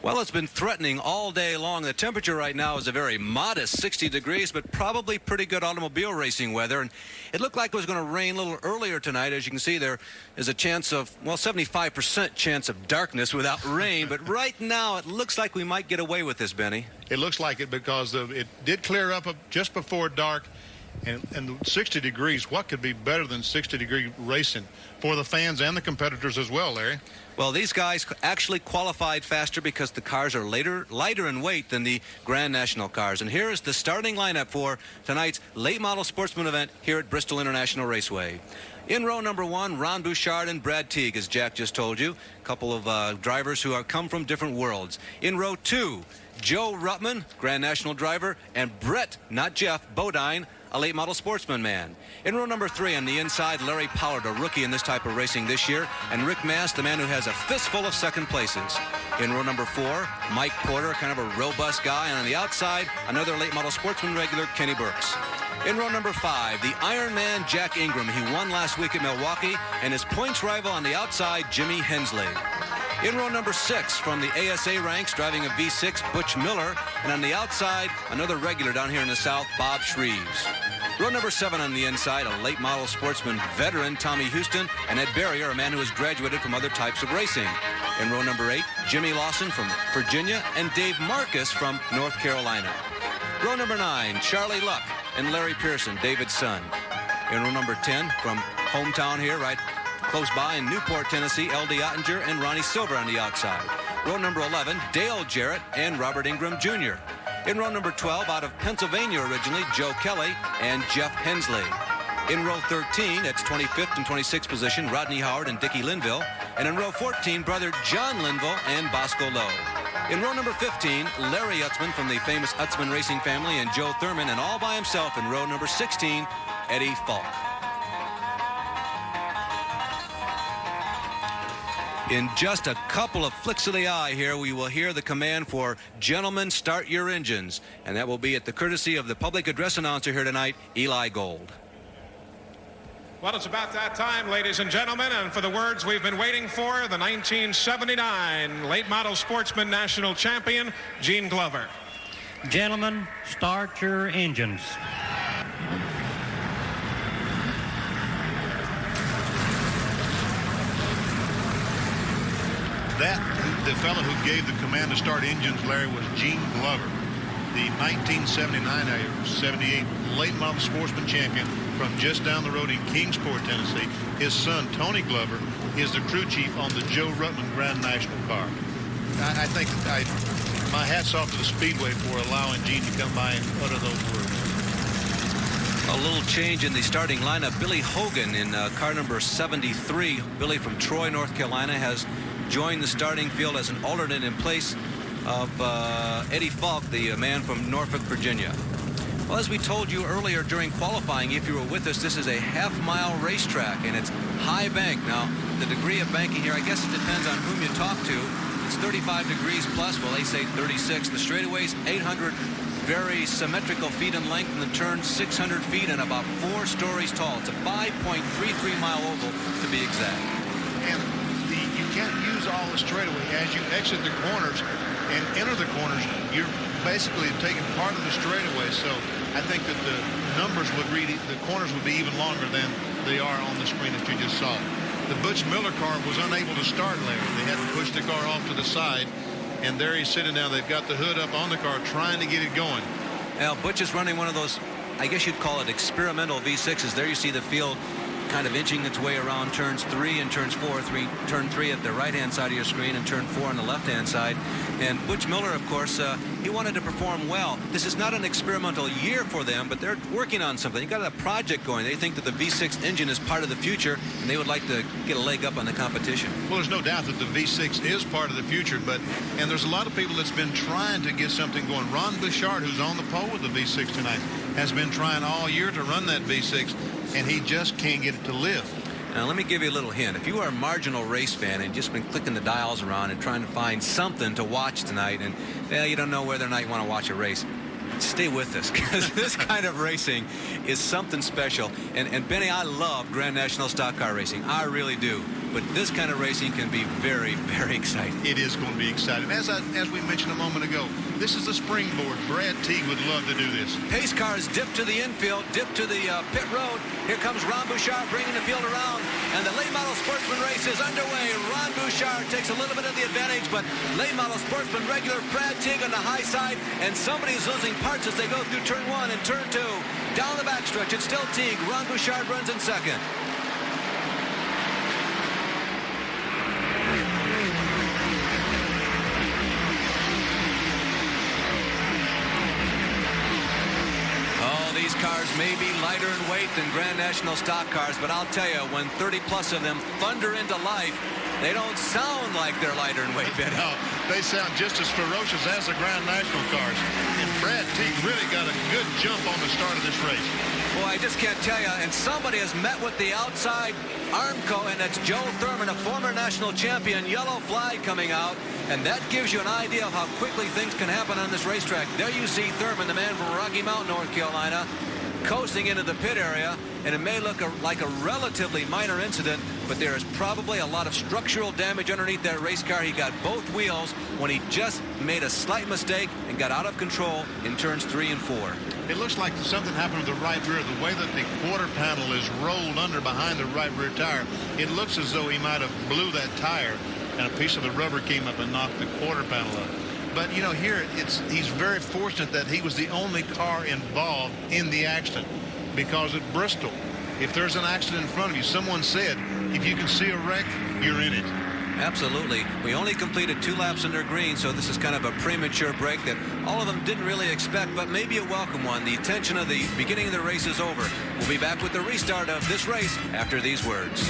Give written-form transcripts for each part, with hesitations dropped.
Well, it's been threatening all day long. The temperature right now is a very modest 60 degrees, but probably pretty good automobile racing weather. And it looked like it was going to rain a little earlier tonight. As you can see, there is a chance of, well, 75% chance of darkness without rain. But right now, it looks like we might get away with this, Benny. It looks like it because it did clear up just before dark. And 60 degrees, what could be better than 60-degree racing for the fans and the competitors as well, Larry? Well, these guys actually qualified faster because the cars are lighter in weight than the Grand National cars. And here is the starting lineup for tonight's late model sportsman event here at Bristol International Raceway. In row number 1, Ron Bouchard and Brad Teague, as Jack just told you. A couple of drivers who have come from different worlds. In row 2, Joe Ruttman, Grand National driver, and Brett, not Jeff, Bodine, a late model sportsman man. In row number 3 on the inside, Larry Pollard, a rookie in this type of racing this year, and Rick Mast, the man who has a fistful of second places. In row number 4, Mike Porter, kind of a robust guy, and on the outside, another late model sportsman regular, Kenny Burks. In row number 5, the Iron Man Jack Ingram. He won last week at Milwaukee, and his points rival on the outside, Jimmy Hensley. In row number 6, from the ASA ranks, driving a V6, Butch Miller. And on the outside, another regular down here in the south, Bob Shreves. Row number 7 on the inside, a late model sportsman veteran, Tommy Houston, and Ed Barrier, a man who has graduated from other types of racing. In row number 8, Jimmy Lawson from Virginia, and Dave Marcus from North Carolina. Row number 9, Charlie Luck and Larry Pearson, David's son. In row number 10, from hometown here, right close by in Newport, Tennessee, L.D. Ottinger and Ronnie Silver on the outside. Row number 11, Dale Jarrett and Robert Ingram Jr. In row number 12, out of Pennsylvania originally, Joe Kelly and Jeff Hensley. In row 13, that's 25th and 26th position, Rodney Howard and Dickie Linville. And in row 14, brother John Linville and Bosco Lowe. In row number 15, Larry Utzman from the famous Utzman racing family and Joe Thurman, and all by himself in row number 16, Eddie Falk. In just a couple of flicks of the eye here, we will hear the command for "Gentlemen, start your engines." And that will be at the courtesy of the public address announcer here tonight, Eli Gold. Well, it's about that time, ladies and gentlemen, and for the words we've been waiting for, the 1979 late model sportsman national champion, Gene Glover. Gentlemen, start your engines. The fellow who gave the command to start engines, Larry, was Gene Glover, the 1979-78 late model sportsman champion from just down the road in Kingsport, Tennessee. His son, Tony Glover, is the crew chief on the Joe Ruttman Grand National car. I think my hat's off to the Speedway for allowing Gene to come by and utter those words. A little change in the starting lineup. Billy Hogan in car number 73. Billy from Troy, North Carolina, has joined the starting field as an alternate in place of Eddie Falk, the man from Norfolk, Virginia. Well, as we told you earlier during qualifying, if you were with us, this is a half-mile racetrack, and it's high bank. Now, the degree of banking here, I guess it depends on whom you talk to. It's 35 degrees plus. Well, they say 36. The straightaway's 800 very symmetrical feet in length, and the turn 600 feet and about 4 stories tall. It's a 5.33-mile oval, to be exact. And you can't use all the straightaway. As you exit the corners and enter the corners, you're basically taking part of the straightaway. So I think that the numbers would read, the corners would be even longer than they are on the screen that you just saw. The Butch Miller car was unable to start, Larry. They had to push the car off to the side, and there he's sitting now. They've got the hood up on the car trying to get it going. Now, Butch is running one of those, I guess you'd call it experimental V6s. There you see the field kind of inching its way around turns 3 and turns 4. Turn 3 at the right-hand side of your screen and turn 4 on the left-hand side. And Butch Miller, of course, he wanted to perform well. This is not an experimental year for them, but they're working on something. They got a project going. They think that the V6 engine is part of the future, and they would like to get a leg up on the competition. Well, there's no doubt that the V6 is part of the future, and there's a lot of people that's been trying to get something going. Ron Bouchard, who's on the pole with the V6 tonight, has been trying all year to run that V6, and he just can't get it to live. Now, let me give you a little hint. If you are a marginal race fan and just been clicking the dials around and trying to find something to watch tonight, and you don't know whether or not you want to watch a race, stay with us, because this kind of racing is something special. And Benny, I love Grand National stock car racing. I really do. but this kind of racing can be very, very exciting. It is going to be exciting. As we mentioned a moment ago, this is the springboard. Brad Teague would love to do this. Pace cars dip to the infield, dip to the pit road. Here comes Ron Bouchard bringing the field around, and the late model sportsman race is underway. Ron Bouchard takes a little bit of the advantage, but late model sportsman regular Brad Teague on the high side, and somebody's losing parts as they go through turn 1 and turn 2. Down the backstretch, it's still Teague. Ron Bouchard runs in second. These cars may be lighter in weight than Grand National stock cars, but I'll tell you, when 30 plus of them thunder into life, they don't sound like they're lighter in weight, Benny. No, they sound just as ferocious as the Grand National cars. And Brad Teague really got a good jump on the start of this race. Well, I just can't tell you, and somebody has met with the outside Armco, and it's Joe Thurman, a former national champion, yellow flag coming out, and that gives you an idea of how quickly things can happen on this racetrack. There you see Thurman, the man from Rocky Mount, North Carolina, coasting into the pit area, and it may look like a relatively minor incident, but there is probably a lot of structural damage underneath that race car. He got both wheels when he just made a slight mistake and got out of control in turns 3 and 4. It looks like something happened to the right rear. The way that the quarter panel is rolled under behind the right rear tire, it looks as though he might have blew that tire, and a piece of the rubber came up and knocked the quarter panel up. But, you know, here he's very fortunate that he was the only car involved in the accident, because at Bristol, if there's an accident in front of you, someone said, if you can see a wreck, you're in it. Absolutely. We only completed 2 laps under green, so this is kind of a premature break that all of them didn't really expect, but maybe a welcome one. The tension of the beginning of the race is over. We'll be back with the restart of this race after these words.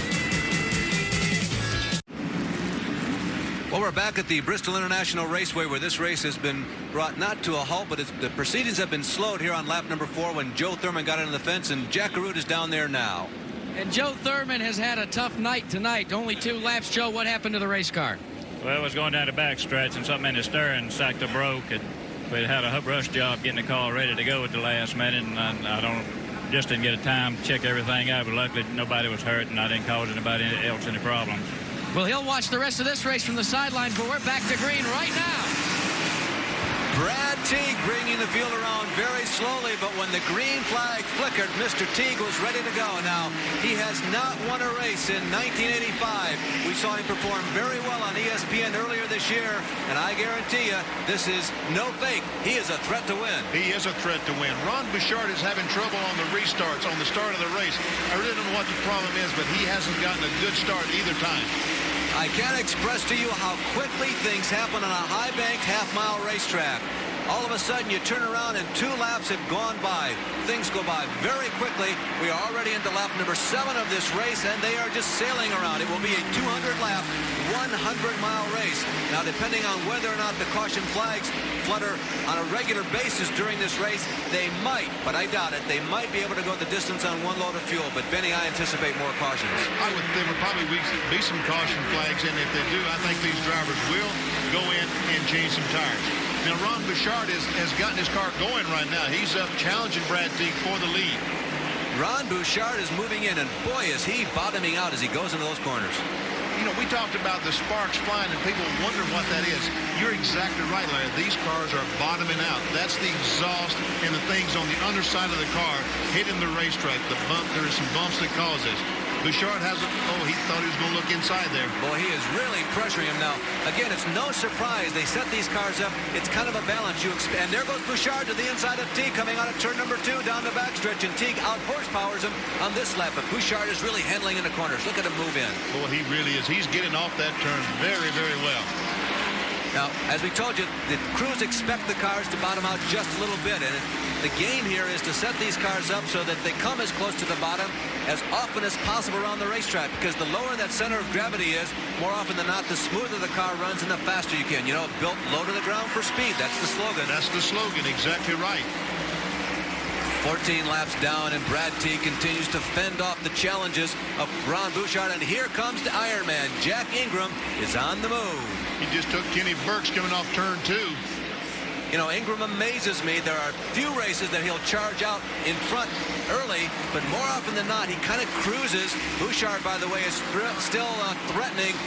Well, we're back at the Bristol International Raceway, where this race has been brought not to a halt, but the proceedings have been slowed here on lap number 4 when Joe Thurman got into the fence, and Jack Arute is down there now. And Joe Thurman has had a tough night tonight. Only 2 laps. Joe, what happened to the race car? Well, it was going down the backstretch, and something in the steering sector broke. We had a rush job getting the car ready to go at the last minute, and I just didn't get a time to check everything out, but luckily nobody was hurt, and I didn't cause anybody else any problems. Well, he'll watch the rest of this race from the sidelines, but we're back to green right now. Brad Teague bringing the field around very slowly, but when the green flag flickered, Mr. Teague was ready to go. Now, he has not won a race in 1985. We saw him perform very well on ESPN earlier this year, and I guarantee you, this is no fake. He is a threat to win. He is a threat to win. Ron Bouchard is having trouble on the restarts on the start of the race. I really don't know what the problem is, but he hasn't gotten a good start either time. I can't express to you how quickly things happen on a high-banked half-mile racetrack. All of a sudden, you turn around and 2 laps have gone by. Things go by very quickly. We are already into lap number 7 of this race, and they are just sailing around. It will be a 200-lap, 100-mile race. Now, depending on whether or not the caution flags flutter on a regular basis during this race, they might, but I doubt it, they might be able to go the distance on 1 load of fuel. But, Benny, I anticipate more cautions. There would probably be some caution flags, and if they do, I think these drivers will go in and change some tires. Now, Ron Bouchard has gotten his car going right now. He's up challenging Brad Teague for the lead. Ron Bouchard is moving in, and boy, is he bottoming out as he goes into those corners. You know, we talked about the sparks flying, and people wonder what that is. You're exactly right, Larry. These cars are bottoming out. That's the exhaust and the things on the underside of the car hitting the racetrack. There are some bumps that cause this. Bouchard hasn't. Oh, he thought he was going to look inside there. Boy, he is really pressuring him now. Again, it's no surprise they set these cars up. It's kind of a balance. And there goes Bouchard to the inside of Teague coming out of turn number 2 down the backstretch, and Teague out horsepowers him on this lap. But Bouchard is really handling in the corners. Look at him move in. Boy, he really is. He's getting off that turn very, very well. Now, as we told you, the crews expect the cars to bottom out just a little bit, and the game here is to set these cars up so that they come as close to the bottom as often as possible around the racetrack, because the lower that center of gravity is, more often than not, the smoother the car runs and the faster you can. You know, built low to the ground for speed. That's the slogan. That's the slogan. Exactly right. 14 laps down, and Brad Teague continues to fend off the challenges of Ron Bouchard, and here comes the Ironman. Jack Ingram is on the move. He just took Kenny Burks coming off turn 2. You know, Ingram amazes me. There are few races that he'll charge out in front early, but more often than not, he kind of cruises. Bouchard, by the way, is still threatening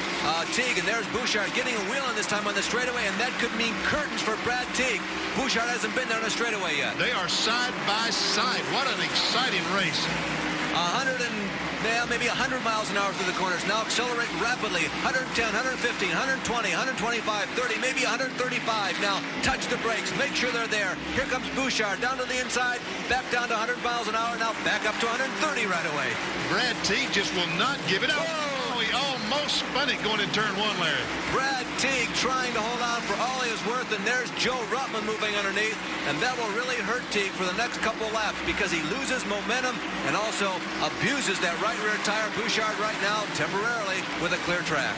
Teague, and there's Bouchard getting a wheel in this time on the straightaway, and that could mean curtains for Brad Teague. Bouchard hasn't been there on a straightaway yet. They are side by side. What an exciting race. Maybe 100 miles an hour through the corners. Now accelerate rapidly. 110, 115, 120, 125, 30, maybe 135. Now touch the brakes. Make sure they're there. Here comes Bouchard down to the inside. Back down to 100 miles an hour. Now back up to 130 right away. Brad Teague just will not give it up. Oh, he almost spun it going in turn one, Larry. Brad Teague trying to hold on for all he is worth, and there's Joe Ruttman moving underneath, and that will really hurt Teague for the next couple laps because he loses momentum and also abuses that right rear tire. Bouchard right now temporarily with a clear track.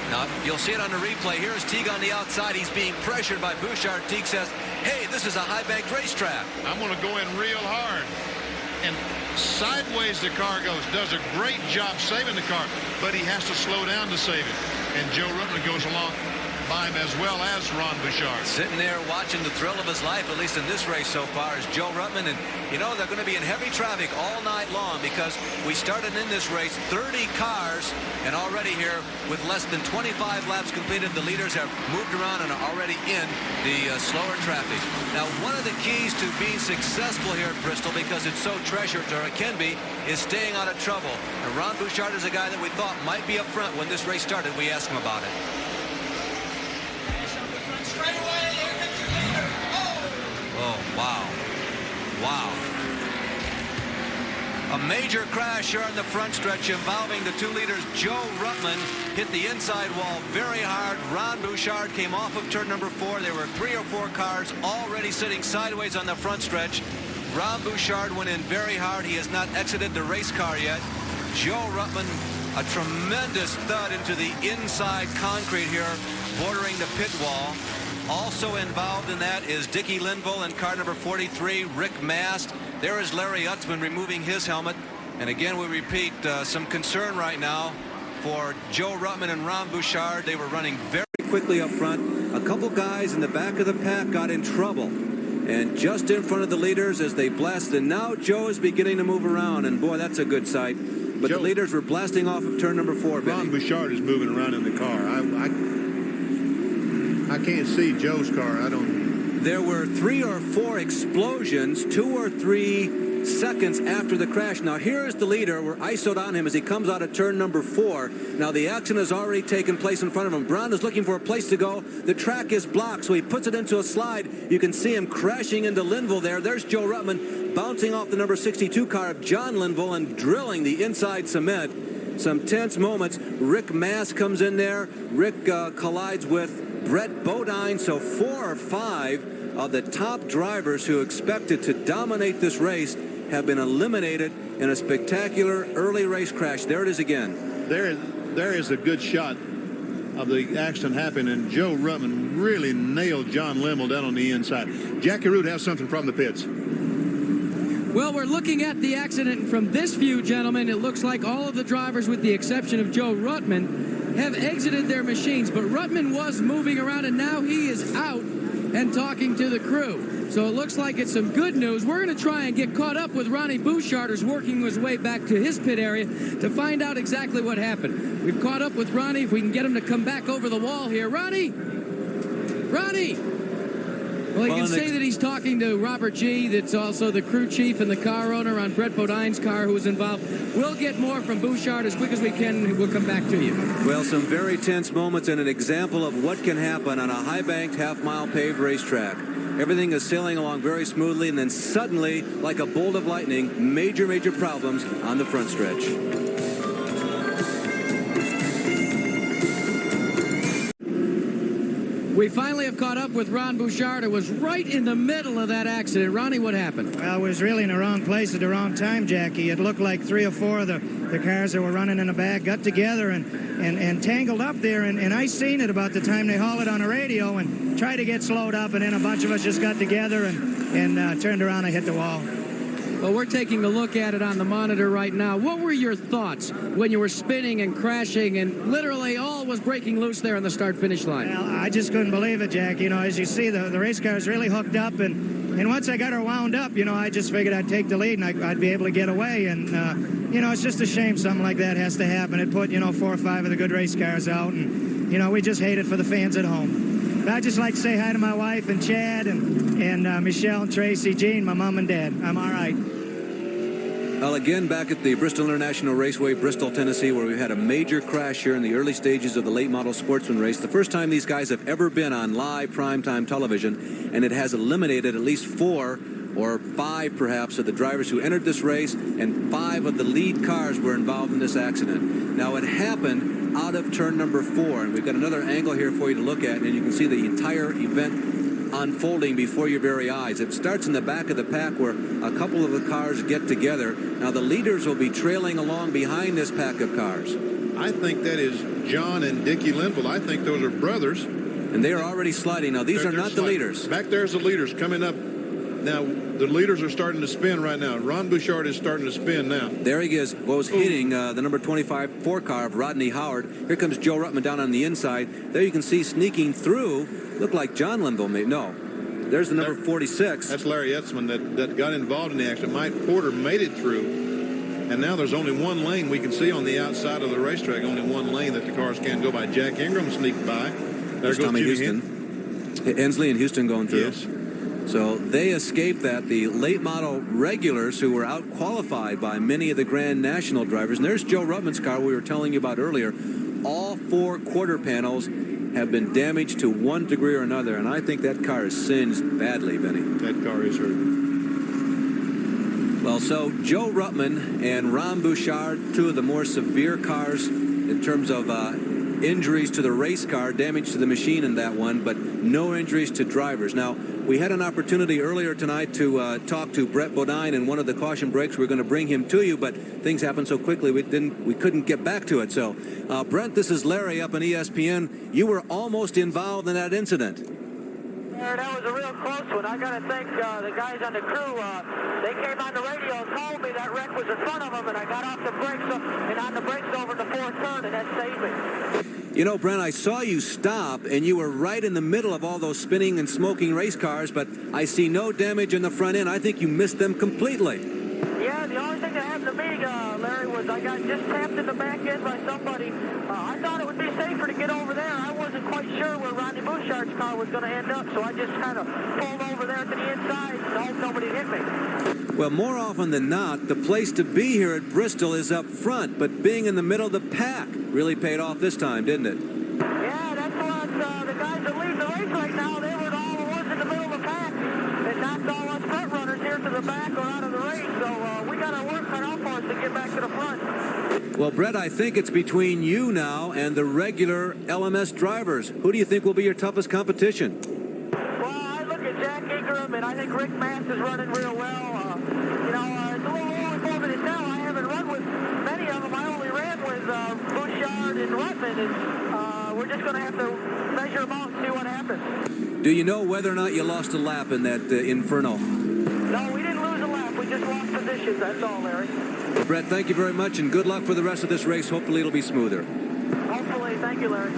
Now you'll see it on the replay. Here is Teague on the outside. He's being pressured by Bouchard. Teague says, hey, this is a high-banked racetrack. I'm going to go in real hard. And sideways the car goes. Does a great job saving the car, but he has to slow down to save it. And Joe Ruttman goes along by him as well as Ron Bouchard. Sitting there watching the thrill of his life, at least in this race so far, is Joe Ruttman. And, you know, they're going to be in heavy traffic all night long because we started in this race 30 cars, and already here with less than 25 laps completed, the leaders have moved around and are already in the slower traffic. Now, one of the keys to being successful here at Bristol, because it's so treasured, or it can be, is staying out of trouble. And Ron Bouchard is a guy that we thought might be up front when this race started. We asked him about it. Oh, wow. Wow. A major crash here on the front stretch involving the 2 leaders. Joe Ruttman hit the inside wall very hard. Ron Bouchard came off of turn number 4. There were 3 or 4 cars already sitting sideways on the front stretch. Ron Bouchard went in very hard. He has not exited the race car yet. Joe Ruttman, a tremendous thud into the inside concrete here, bordering the pit wall. Also involved in that is Dickie Linville in car number 43, Rick Mast. There is Larry Utzman removing his helmet. And again, we repeat, some concern right now for Joe Ruttman and Ron Bouchard. They were running very quickly up front. A couple guys in the back of the pack got in trouble. And just in front of the leaders as they blast. And now Joe is beginning to move around. And boy, that's a good sight. But Joe, the leaders were blasting off of turn number 4. Ron Bouchard is moving around in the car. I can't see Joe's car. I don't. There were 3 or 4 explosions, 2 or 3 seconds after the crash. Now here is the leader. We're ISO'd on him as he comes out of turn number 4. Now the accident has already taken place in front of him. Brown is looking for a place to go. The track is blocked, so he puts it into a slide. You can see him crashing into Linville there. There's Joe Ruttman bouncing off the number 62 car of John Linville and drilling the inside cement. Some tense moments. Rick Mast comes in there. Rick collides with Brett Bodine. So 4 or 5 of the top drivers who expected to dominate this race have been eliminated in a spectacular early race crash. There it is again. There is a good shot of the accident happening, and Joe Ruttman really nailed John Linville down on the inside. Jackie Root has something from the pits. Well, we're looking at the accident from this view, gentlemen. It looks like all of the drivers, with the exception of Joe Ruttman, have exited their machines. But Ruttman was moving around, and now he is out and talking to the crew. So it looks like it's some good news. We're going to try and get caught up with Ronnie Bouchard, who's working his way back to his pit area to find out exactly what happened. We've caught up with Ronnie. If we can get him to come back over the wall here. Ronnie! Ronnie! Well, you can say that he's talking to Robert G., that's also the crew chief and the car owner on Brett Bodine's car who was involved. We'll get more from Bouchard as quick as we can. We'll come back to you. Well, some very tense moments and an example of what can happen on a high-banked, half-mile paved racetrack. Everything is sailing along very smoothly, and then suddenly, like a bolt of lightning, major problems on the front stretch. We finally have caught up with Ron Bouchard, who was right in the middle of that accident. Ronnie, what happened? Well, I was really in the wrong place at the wrong time, Jackie. It looked like 3 or 4 of the cars that were running in the back got together and tangled up there, and I seen it about the time they hauled it on the radio and tried to get slowed up, and then a bunch of us just got together and turned around and hit the wall. Well, we're taking a look at it on the monitor right now. What were your thoughts when you were spinning and crashing and literally all was breaking loose there on the start-finish line? Well, I just couldn't believe it, Jack. You know, as you see, the race car is really hooked up, and once I got her wound up, you know, I just figured I'd take the lead and I'd be able to get away. And, you know, it's just a shame something like that has to happen. It put, you know, 4 or 5 of the good race cars out, and, you know, we just hate it for the fans at home. But I'd just like to say hi to my wife and Chad and Michelle and Tracy, Jean, my mom and dad. I'm all right. Well, again, back at the Bristol International Raceway, Bristol, Tennessee, where we've had a major crash here in the early stages of the late model sportsman race. The first time these guys have ever been on live primetime television, and it has eliminated at least 4 or 5 perhaps of the drivers who entered this race, and 5 of the lead cars were involved in this accident. Now, it happened out of turn number 4, and we've got another angle here for you to look at, and you can see the entire event unfolding before your very eyes. It starts in the back of the pack where a couple of the cars get together. Now the leaders will be trailing along behind this pack of cars. I think that is John and Dickie Linville. I think those are brothers. And they are already sliding. Now these are not the leaders. Back there's the leaders coming up. Now the leaders are starting to spin right now. Ron Bouchard is starting to spin now. There he is. Was hitting the number 25 4 car of Rodney Howard. Here comes Joe Ruttman down on the inside. There you can see sneaking through. Looked like John Linville. No. There's the number 46. That's Larry Etzman that got involved in the accident. Mike Porter made it through. And now there's only one lane we can see on the outside of the racetrack. Only one lane that the cars can go by. Jack Ingram sneaked by. There goes Tommy Jimmy Houston. Hensley and Houston going through. Yes. So they escaped that. The late model regulars who were out qualified by many of the Grand National drivers. And there's Joe Ruttman's car we were telling you about earlier. All 4 quarter panels have been damaged to one degree or another, and I think that car is singed badly, Benny. That car is hurt. Well, so Joe Ruttman and Ron Bouchard, 2 of the more severe cars in terms of injuries to the race car, damage to the machine in that one, but no injuries to drivers. Now, we had an opportunity earlier tonight to talk to Brett Bodine in one of the caution breaks. We're going to bring him to you, but things happened so quickly we couldn't get back to it. So, Brent, this is Larry up on ESPN. You were almost involved in that incident. That was a real close one. I got to thank the guys on the crew. They came on the radio and told me that wreck was in front of them, and I got off the brakes and on the brakes over the 4th turn, and that saved me. You know, Brent, I saw you stop, and you were right in the middle of all those spinning and smoking race cars, but I see no damage in the front end. I think you missed them completely. Yeah, the only thing that happened to me, Larry, was I got just tapped in the back end by somebody. I thought it would be safer to get over there. I wasn't quite sure where Rodney Bouchard's car was going to end up, so I just kind of pulled over there to the inside and hoped nobody hit me. Well, more often than not, the place to be here at Bristol is up front, but being in the middle of the pack really paid off this time, didn't it? Yeah, that's what the guys that lead the race right now, they were all the ones in the middle of the pack and knocked all us front runners here to the back or out of the race, so we got our work cut out for us to get back to the front. Well, Brett, I think it's between you now and the regular LMS drivers. Who do you think will be your toughest competition? Well, I look at Jack Ingram, and I think Rick Mast is running real well. You know, it's a little early for me to tell. I haven't run with many of them. I only ran with Bouchard and Ruttman, and we're just going to have to measure them out and see what happens. Do you know whether or not you lost a lap in that inferno? No, we didn't lose a lap. We just lost positions. That's all, Larry. Brett, thank you very much, and good luck for the rest of this race. Hopefully it'll be smoother. Hopefully. Thank you, Larry.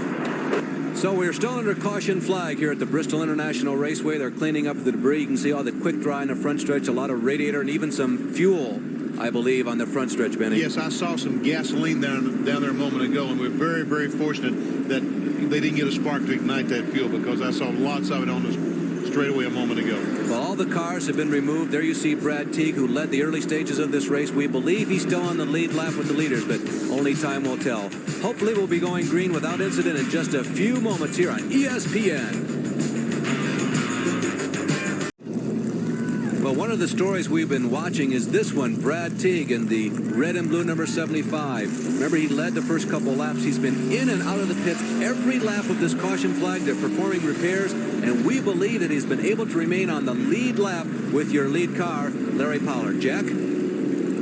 So we're still under caution flag here at the Bristol International Raceway. They're cleaning up the debris. You can see all the quick dry in the front stretch, a lot of radiator, and even some fuel, I believe, on the front stretch, Benny. Yes, I saw some gasoline down there a moment ago, and we're very, very fortunate that they didn't get a spark to ignite that fuel, because I saw lots of it on the straightaway a moment ago. Well, all the cars have been removed. There you see Brad Teague, who led the early stages of this race. We believe he's still on the lead lap with the leaders, but only time will tell. Hopefully we'll be going green without incident in just a few moments here on ESPN. Well, one of the stories we've been watching is this one, Brad Teague in the red and blue number 75. Remember, he led the first couple laps. He's been in and out of the pits every lap of this caution flag. They're performing repairs, and we believe that he's been able to remain on the lead lap with your lead car, Larry Pollard. Jack?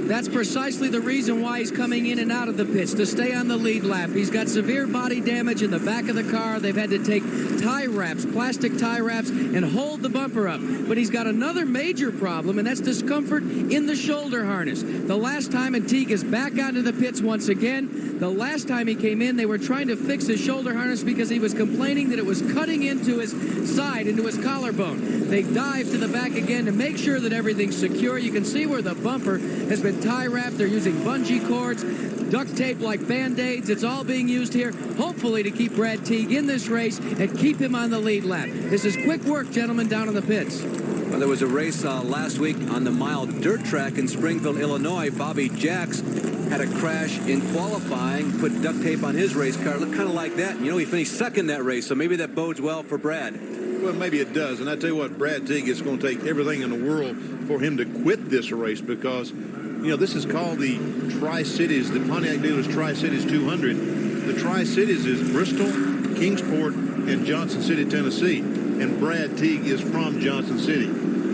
That's precisely the reason why he's coming in and out of the pits, to stay on the lead lap. He's got severe body damage in the back of the car. They've had to take tie wraps, plastic tie wraps, and hold the bumper up. But he's got another major problem, and that's discomfort in the shoulder harness. The last time, and Teague is back onto the pits once again. The last time he came in, they were trying to fix his shoulder harness because he was complaining that it was cutting into his side, into his collarbone. They dive to the back again to make sure that everything's secure. You can see where the bumper has been tie wrapped. They're using bungee cords, duct tape like Band-Aids. It's all being used here, hopefully to keep Brad Teague in this race and keep him on the lead lap. This is quick work, gentlemen, down in the pits. Well, there was a race last week on the mile dirt track in Springfield, Illinois. Bobby Jacks had a crash in qualifying, put duct tape on his race car. It looked kind of like that. You know, he finished second that race, so maybe that bodes well for Brad. Well, maybe it does. And I tell you what, Brad Teague is going to take everything in the world for him to quit this race because, you know, this is called the Tri-Cities, the Pontiac Dealers Tri-Cities 200. The Tri-Cities is Bristol, Kingsport, and Johnson City, Tennessee. And Brad Teague is from Johnson City.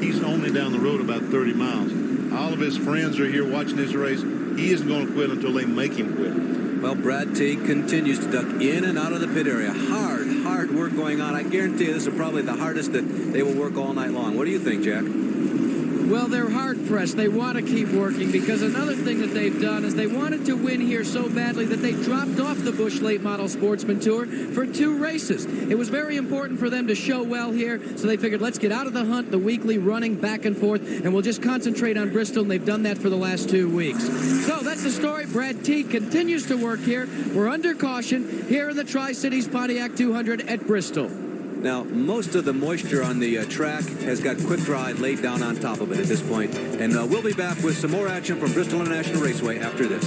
He's only down the road about 30 miles. All of his friends are here watching this race. He isn't going to quit until they make him quit. Well, Brad Teague continues to duck in and out of the pit area. Hard work going on. I guarantee you this is probably the hardest that they will work all night long. What do you think, Jack? Well, they're hard-pressed. They want to keep working because another thing that they've done is they wanted to win here so badly that they dropped off the Busch Late Model Sportsman Tour for 2 races. It was very important for them to show well here, so they figured, let's get out of the hunt, the weekly running back and forth, and we'll just concentrate on Bristol, and they've done that for the last 2 weeks. So that's the story. Brad Teague continues to work here. We're under caution here in the Tri-Cities Pontiac 200 at Bristol. Now, most of the moisture on the track has got quick dry laid down on top of it at this point. And we'll be back with some more action from Bristol International Raceway after this.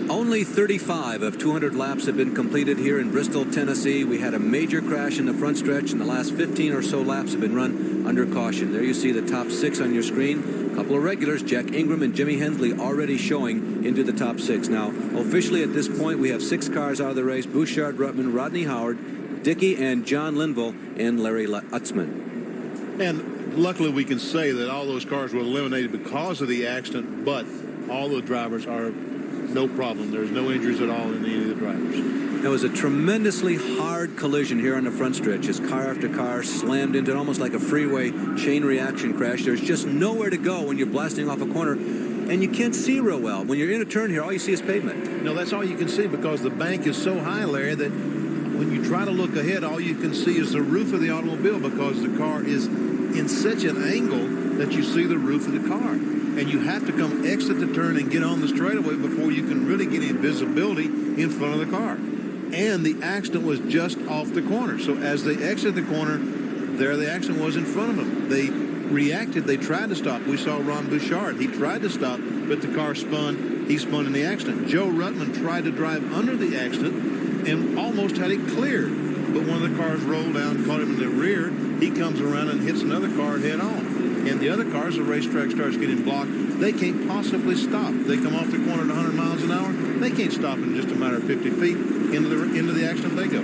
Only 35 of 200 laps have been completed here in Bristol, Tennessee. We had a major crash in the front stretch, and the last 15 or so laps have been run under caution. There you see the top 6 on your screen. A couple of regulars, Jack Ingram and Jimmy Hensley, already showing into the top 6. Now, officially at this point, we have 6 cars out of the race. Bouchard, Ruttman, Rodney Howard, Dickey and John Linville, and Larry Utzman. And luckily we can say that all those cars were eliminated because of the accident, but all the drivers are no problem. There's no injuries at all in any of the drivers. It was a tremendously hard collision here on the front stretch as car after car slammed into it, almost like a freeway chain reaction crash. There's just nowhere to go when you're blasting off a corner, and you can't see real well. When you're in a turn here, all you see is pavement. No, that's all you can see because the bank is so high, Larry, that when you try to look ahead, all you can see is the roof of the automobile because the car is in such an angle that you see the roof of the car. And you have to come exit the turn and get on the straightaway before you can really get any visibility in front of the car. And the accident was just off the corner. So as they exited the corner, there the accident was in front of them. They reacted. They tried to stop. We saw Ron Bouchard. He tried to stop, but the car spun. He spun in the accident. Joe Ruttman tried to drive under the accident and almost had it cleared. But one of the cars rolled down, caught him in the rear. He comes around and hits another car head on. And the other cars, the racetrack starts getting blocked. They can't possibly stop. They come off the corner at 100 miles an hour. They can't stop in just a matter of 50 feet. Into the accident they go.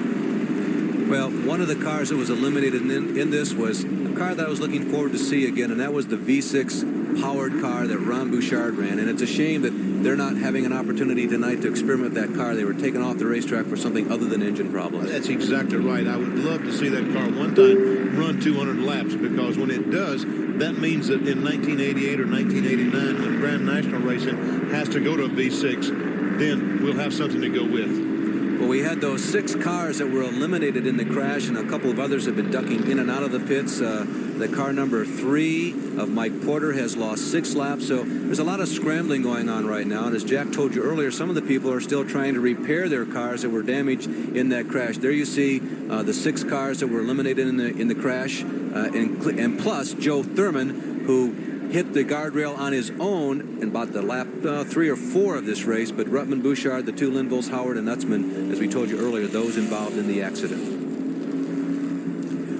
Well, one of the cars that was eliminated in this was a car that I was looking forward to see again, and that was the V6 powered car that Ron Bouchard ran. And it's a shame that they're not having an opportunity tonight to experiment with that car. They were taken off the racetrack for something other than engine problems. That's exactly right. I would love to see that car one time run 200 laps because when it does, that means that in 1988 or 1989, when Grand National Racing has to go to a V6, then we'll have something to go with. Well, we had those 6 cars that were eliminated in the crash, and a couple of others have been ducking in and out of the pits. The car number 3 of Mike Porter has lost 6 laps, so there's a lot of scrambling going on right now. And as Jack told you earlier, some of the people are still trying to repair their cars that were damaged in that crash. There you see the 6 cars that were eliminated in the crash, and plus Joe Thurman, who hit the guardrail on his own in about the lap 3 or 4 of this race. But Ruttman, Bouchard, the 2 Linvilles, Howard, and Utzman, as we told you earlier, those involved in the accident.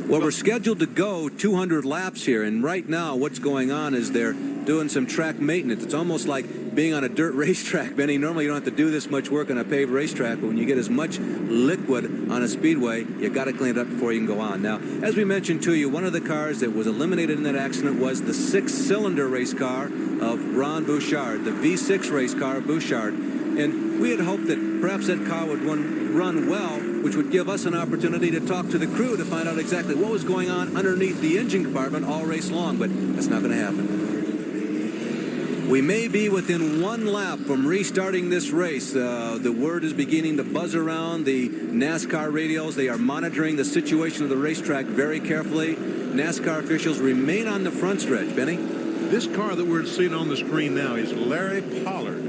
Well, we're scheduled to go 200 laps here, and right now what's going on is they're doing some track maintenance. It's almost like being on a dirt racetrack, Benny. Normally you don't have to do this much work on a paved racetrack, but when you get as much liquid on a speedway, you got to clean it up before you can go on. Now, as we mentioned to you, one of the cars that was eliminated in that accident was the 6-cylinder race car of Ron Bouchard, the V6 race car of Bouchard. And we had hoped that perhaps that car would run well which would give us an opportunity to talk to the crew to find out exactly what was going on underneath the engine compartment all race long, but that's not going to happen. We may be within one lap from restarting this race. The word is beginning to buzz around the NASCAR radios. They are monitoring the situation of the racetrack very carefully. NASCAR officials remain on the front stretch. Benny? This car that we're seeing on the screen now is Larry Pollard.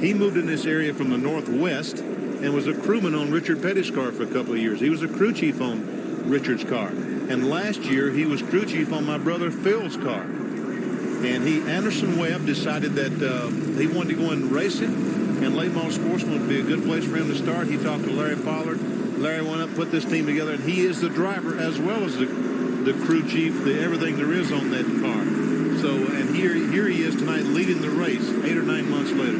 He moved in this area from the Northwest and was a crewman on Richard Petty's car for a couple of years. He was a crew chief on Richard's car. And last year, he was crew chief on my brother Phil's car. And Anderson Webb decided that he wanted to go in racing, and Late Model Sportsman would be a good place for him to start. He talked to Larry Pollard. Larry went up, put this team together, and he is the driver as well as the crew chief, everything there is on that car. So, and here he is tonight leading the race 8 or 9 months later.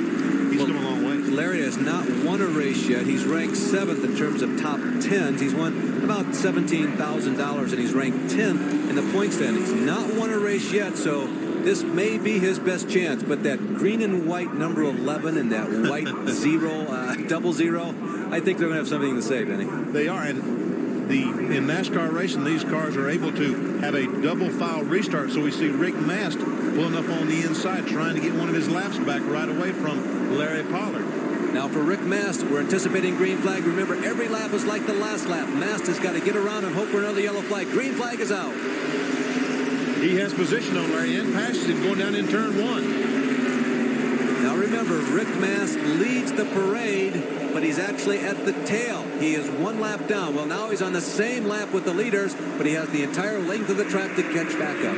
He's come a long way. Larry has not won a race yet. He's ranked 7th in terms of top 10s. He's won about $17,000, and he's ranked 10th in the point standings. Not won a race yet, so this may be his best chance, but that green and white number 11 and that white 00, I think they're going to have something to say, Benny. They are, and in NASCAR racing, these cars are able to have a double file restart. So we see Rick Mast pulling up on the inside, trying to get one of his laps back right away from Larry Pollard. Now for Rick Mast, we're anticipating green flag. Remember, every lap is like the last lap. Mast has got to get around and hope for another yellow flag. Green flag is out. He has position on Larry and passes him going down in turn 1. Now remember, Rick Mast leads the parade, but he's actually at the tail. He is one lap down. Well, now he's on the same lap with the leaders, but he has the entire length of the track to catch back up.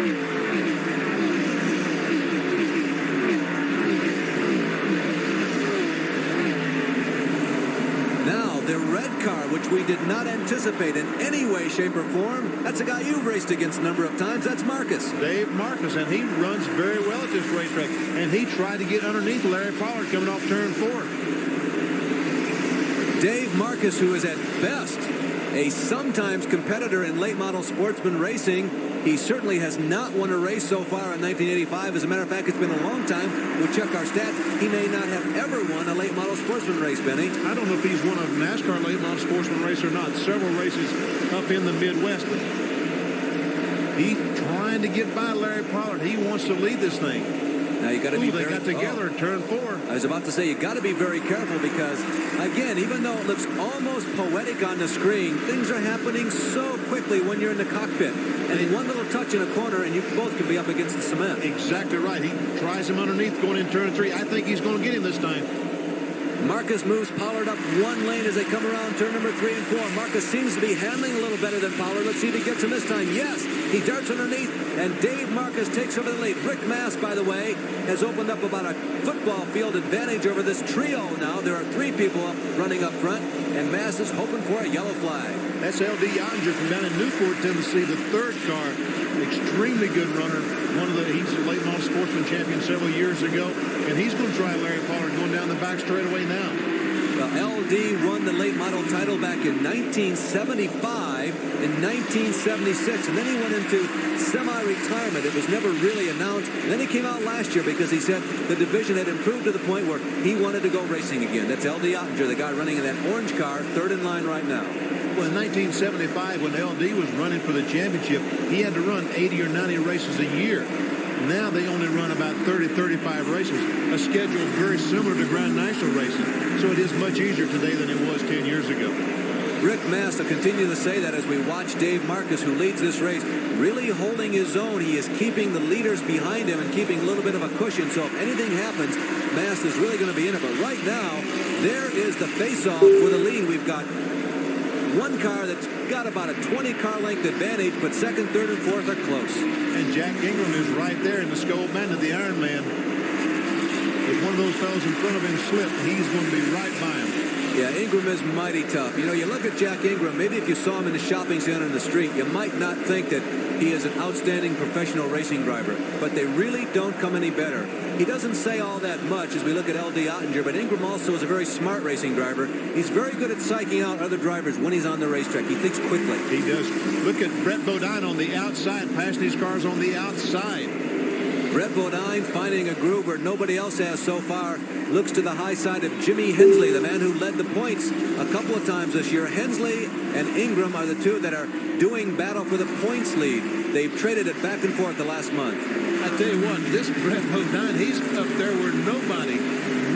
Now, the red car, which we did not anticipate in any way, shape, or form, that's a guy you've raced against a number of times. That's Marcus. Dave Marcus, and he runs very well at this racetrack. And he tried to get underneath Larry Pollard coming off turn 4. Dave Marcus, who is at best a sometimes competitor in late model sportsman racing. He certainly has not won a race so far in 1985. As a matter of fact, it's been a long time. We'll check our stats. He may not have ever won a late model sportsman race, Benny. I don't know if he's won a NASCAR late model sportsman race or not. Several races up in the Midwest. But he's trying to get by Larry Pollard. He wants to lead this thing. Now you got to be they got together in turn 4. I was about to say, you got to be very careful because, again, even though it looks almost poetic on the screen, things are happening so quickly when you're in the cockpit. And one little touch in a corner, and you both can be up against the cement. Exactly right. He tries him underneath going in turn 3. I think he's going to get him this time. Marcus moves Pollard up one lane as they come around turn number 3 and 4. Marcus seems to be handling a little better than Pollard. Let's see if he gets him this time. Yes, he darts underneath, and Dave Marcus takes over the lead. Rick Mast, by the way, has opened up about a football field advantage over this trio now. There are 3 people running up front, and Mast is hoping for a yellow flag. That's L.D. Ottinger from down in Newport, Tennessee, the 3rd car. Extremely good runner. He's a late model sportsman champion several years ago, and he's going to try Larry Pollard going down the back straightaway now. Well, L.D. won the late model title back in 1975 and 1976, and then he went into semi-retirement. It was never really announced. And then he came out last year because he said the division had improved to the point where he wanted to go racing again. That's L.D. Ottinger, the guy running in that orange car, 3rd in line right now. Well, in 1975, when L.D. was running for the championship, he had to run 80 or 90 races a year. Now they only run about 30, 35 races, a schedule very similar to Grand National racing. So it is much easier today than it was 10 years ago. Rick Mast will continue to say that as we watch Dave Marcus, who leads this race, really holding his own. He is keeping the leaders behind him and keeping a little bit of a cushion. So if anything happens, Mast is really going to be in it. But right now, there is the face-off for the lead. We've got one car that's got about a 20-car length advantage, but 2nd, 3rd, and 4th are close. And Jack Ingram is right there in the Skull Band of the Iron Man. If one of those fellows in front of him slipped, he's going to be right by him. Yeah, Ingram is mighty tough. You know, you look at Jack Ingram, maybe if you saw him in the shopping center in the street, you might not think that he is an outstanding professional racing driver, but they really don't come any better. He doesn't say all that much as we look at L.D. Ottinger, but Ingram also is a very smart racing driver. He's very good at psyching out other drivers when he's on the racetrack. He thinks quickly. He does. Look at Brett Bodine on the outside, passing these cars on the outside. Brett Bodine finding a groove where nobody else has so far. Looks to the high side of Jimmy Hensley, the man who led the points a couple of times this year. Hensley and Ingram are the two that are doing battle for the points lead. They've traded it back and forth the last month. I tell you what, this Brett Bodine, he's up there where nobody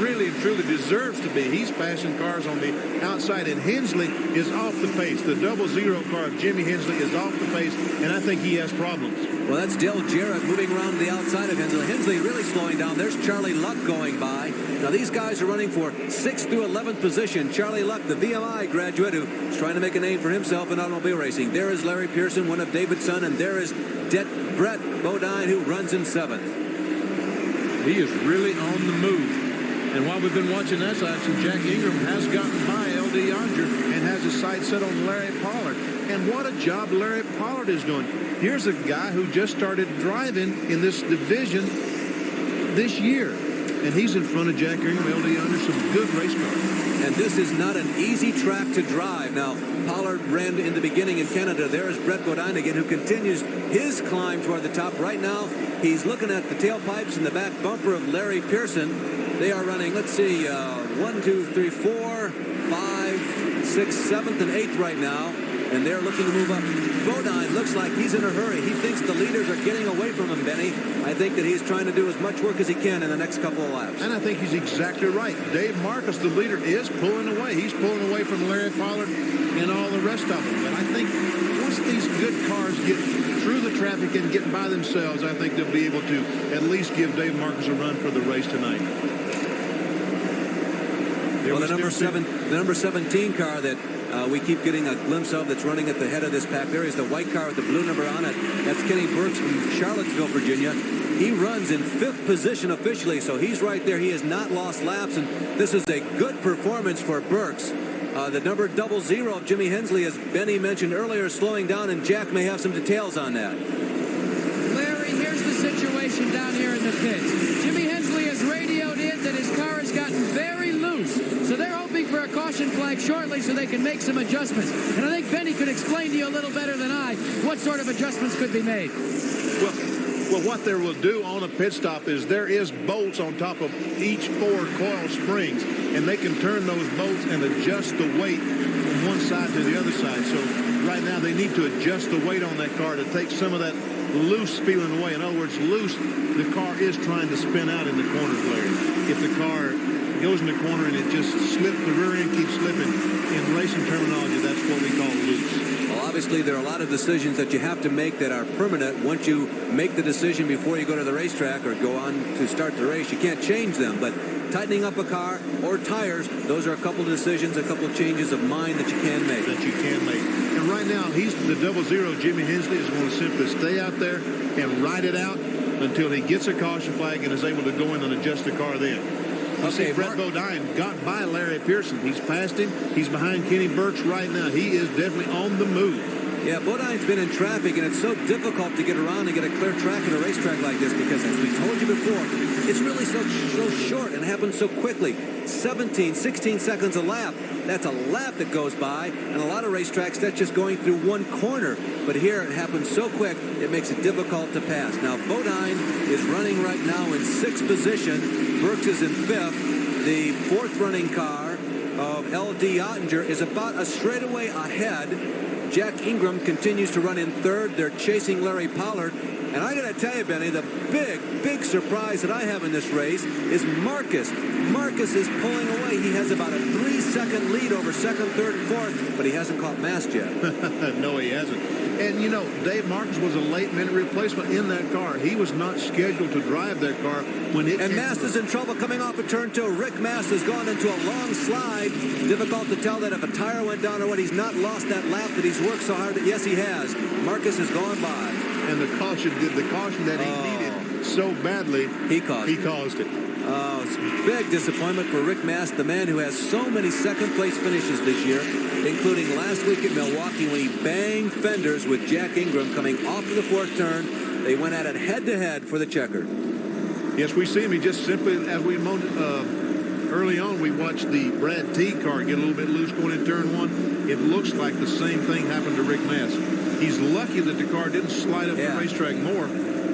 really and truly deserves to be. He's passing cars on the outside, and Hensley is off the pace. The 00 car of Jimmy Hensley is off the pace, and I think he has problems. Well, that's Dale Jarrett moving around to the outside of Hensley. Hensley really slowing down. There's Charlie Luck going by. Now, these guys are running for 6th through 11th position. Charlie Luck, the VMI graduate who's trying to make a name for himself in automobile racing. There is Larry Pearson, one of David's son, and there is Brett Bodine, who runs in 7th. He is really on the move. And while we've been watching that action, Jack Ingram has gotten by L.D. Yonder and has his sight set on Larry Pollard. And what a job Larry Pollard is doing. Here's a guy who just started driving in this division this year. And he's in front of Jack Ingram, L.D. Yonder, some good race cars. And this is not an easy track to drive. Now, Pollard ran in the beginning in Canada. There's Brett Bodine again, who continues his climb toward the top. Right now, he's looking at the tailpipes and the back bumper of Larry Pearson. They are running, let's see, 1, 2, 3, 4, 5, 6, 7th, and 8th right now. And they're looking to move up. Bodine looks like he's in a hurry. He thinks the leaders are getting away from him, Benny. I think that he's trying to do as much work as he can in the next couple of laps. And I think he's exactly right. Dave Marcus, the leader, is pulling away. He's pulling away from Larry Pollard and all the rest of them. But I think once these good cars get through the traffic and get by themselves, I think they'll be able to at least give Dave Marcus a run for the race tonight. Well, the number 17 car that we keep getting a glimpse of that's running at the head of this pack. There is the white car with the blue number on it. That's Kenny Burks from Charlottesville, Virginia. He runs in 5th position officially, so he's right there. He has not lost laps, and this is a good performance for Burks. The number 00 of Jimmy Hensley, as Benny mentioned earlier, is slowing down, and Jack may have some details on that. Larry, here's the situation down here in the pits. Jimmy Hensley has radioed in that his car has gotten very loose. So they're hoping for a caution flag shortly so they can make some adjustments. And I think Benny could explain to you a little better than I what sort of adjustments could be made. Well, what they will do on a pit stop is there is bolts on top of each 4 coil springs, and they can turn those bolts and adjust the weight from one side to the other side. So right now they need to adjust the weight on that car to take some of that loose feeling away. In other words, loose, the car is trying to spin out in the corners, Larry. If the car goes in the corner and it just slips, the rear end keeps slipping. In racing terminology, that's what we call loose. Well, obviously, there are a lot of decisions that you have to make that are permanent. Once you make the decision before you go to the racetrack or go on to start the race, you can't change them. But tightening up a car or tires, those are a couple of decisions, a couple of changes of mind that you can make. And right now, he's the 00 Jimmy Hensley is going to simply stay out there and ride it out until he gets a caution flag and is able to go in and adjust the car then. Okay, Brett Bodine got by Larry Pearson. He's passed him. He's behind Kenny Burks right now. He is definitely on the move. Yeah, Bodine's been in traffic, and it's so difficult to get around and get a clear track at a racetrack like this because, as we told you before, it's really so short and happens so quickly. 17, 16 seconds a lap. That's a lap that goes by, and a lot of racetracks, that's just going through one corner. But here, it happens so quick, it makes it difficult to pass. Now, Bodine is running right now in 6th position. Burks is in 5th. The 4th running car of L.D. Ottinger is about a straightaway ahead. Jack Ingram continues to run in 3rd. They're chasing Larry Pollard. And I got to tell you, Benny, the big surprise that I have in this race is Marcus. Marcus is pulling away. He has about a 3-second lead over 2nd, 3rd, and 4th, but he hasn't caught Mast yet. No, he hasn't. And, you know, Dave Marcus was a late-minute replacement in that car. He was not scheduled to drive that car when it And Mast is in trouble coming off of turn 2. Rick Mast has gone into a long slide. Difficult to tell that if a tire went down or what. He's not lost that lap that he's worked so hard. Yes, he has. Marcus has gone by. And the caution that he needed so badly, he caused it. Oh, it's a big disappointment for Rick Mast, the man who has so many second-place finishes this year, including last week at Milwaukee when he banged fenders with Jack Ingram coming off of the 4th turn. They went at it head-to-head for the checker. Yes, we see him. He just simply, as we early on, we watched the Brad T car get a little bit loose going in turn 1. It looks like the same thing happened to Rick Mast. He's lucky that the car didn't slide up the racetrack more,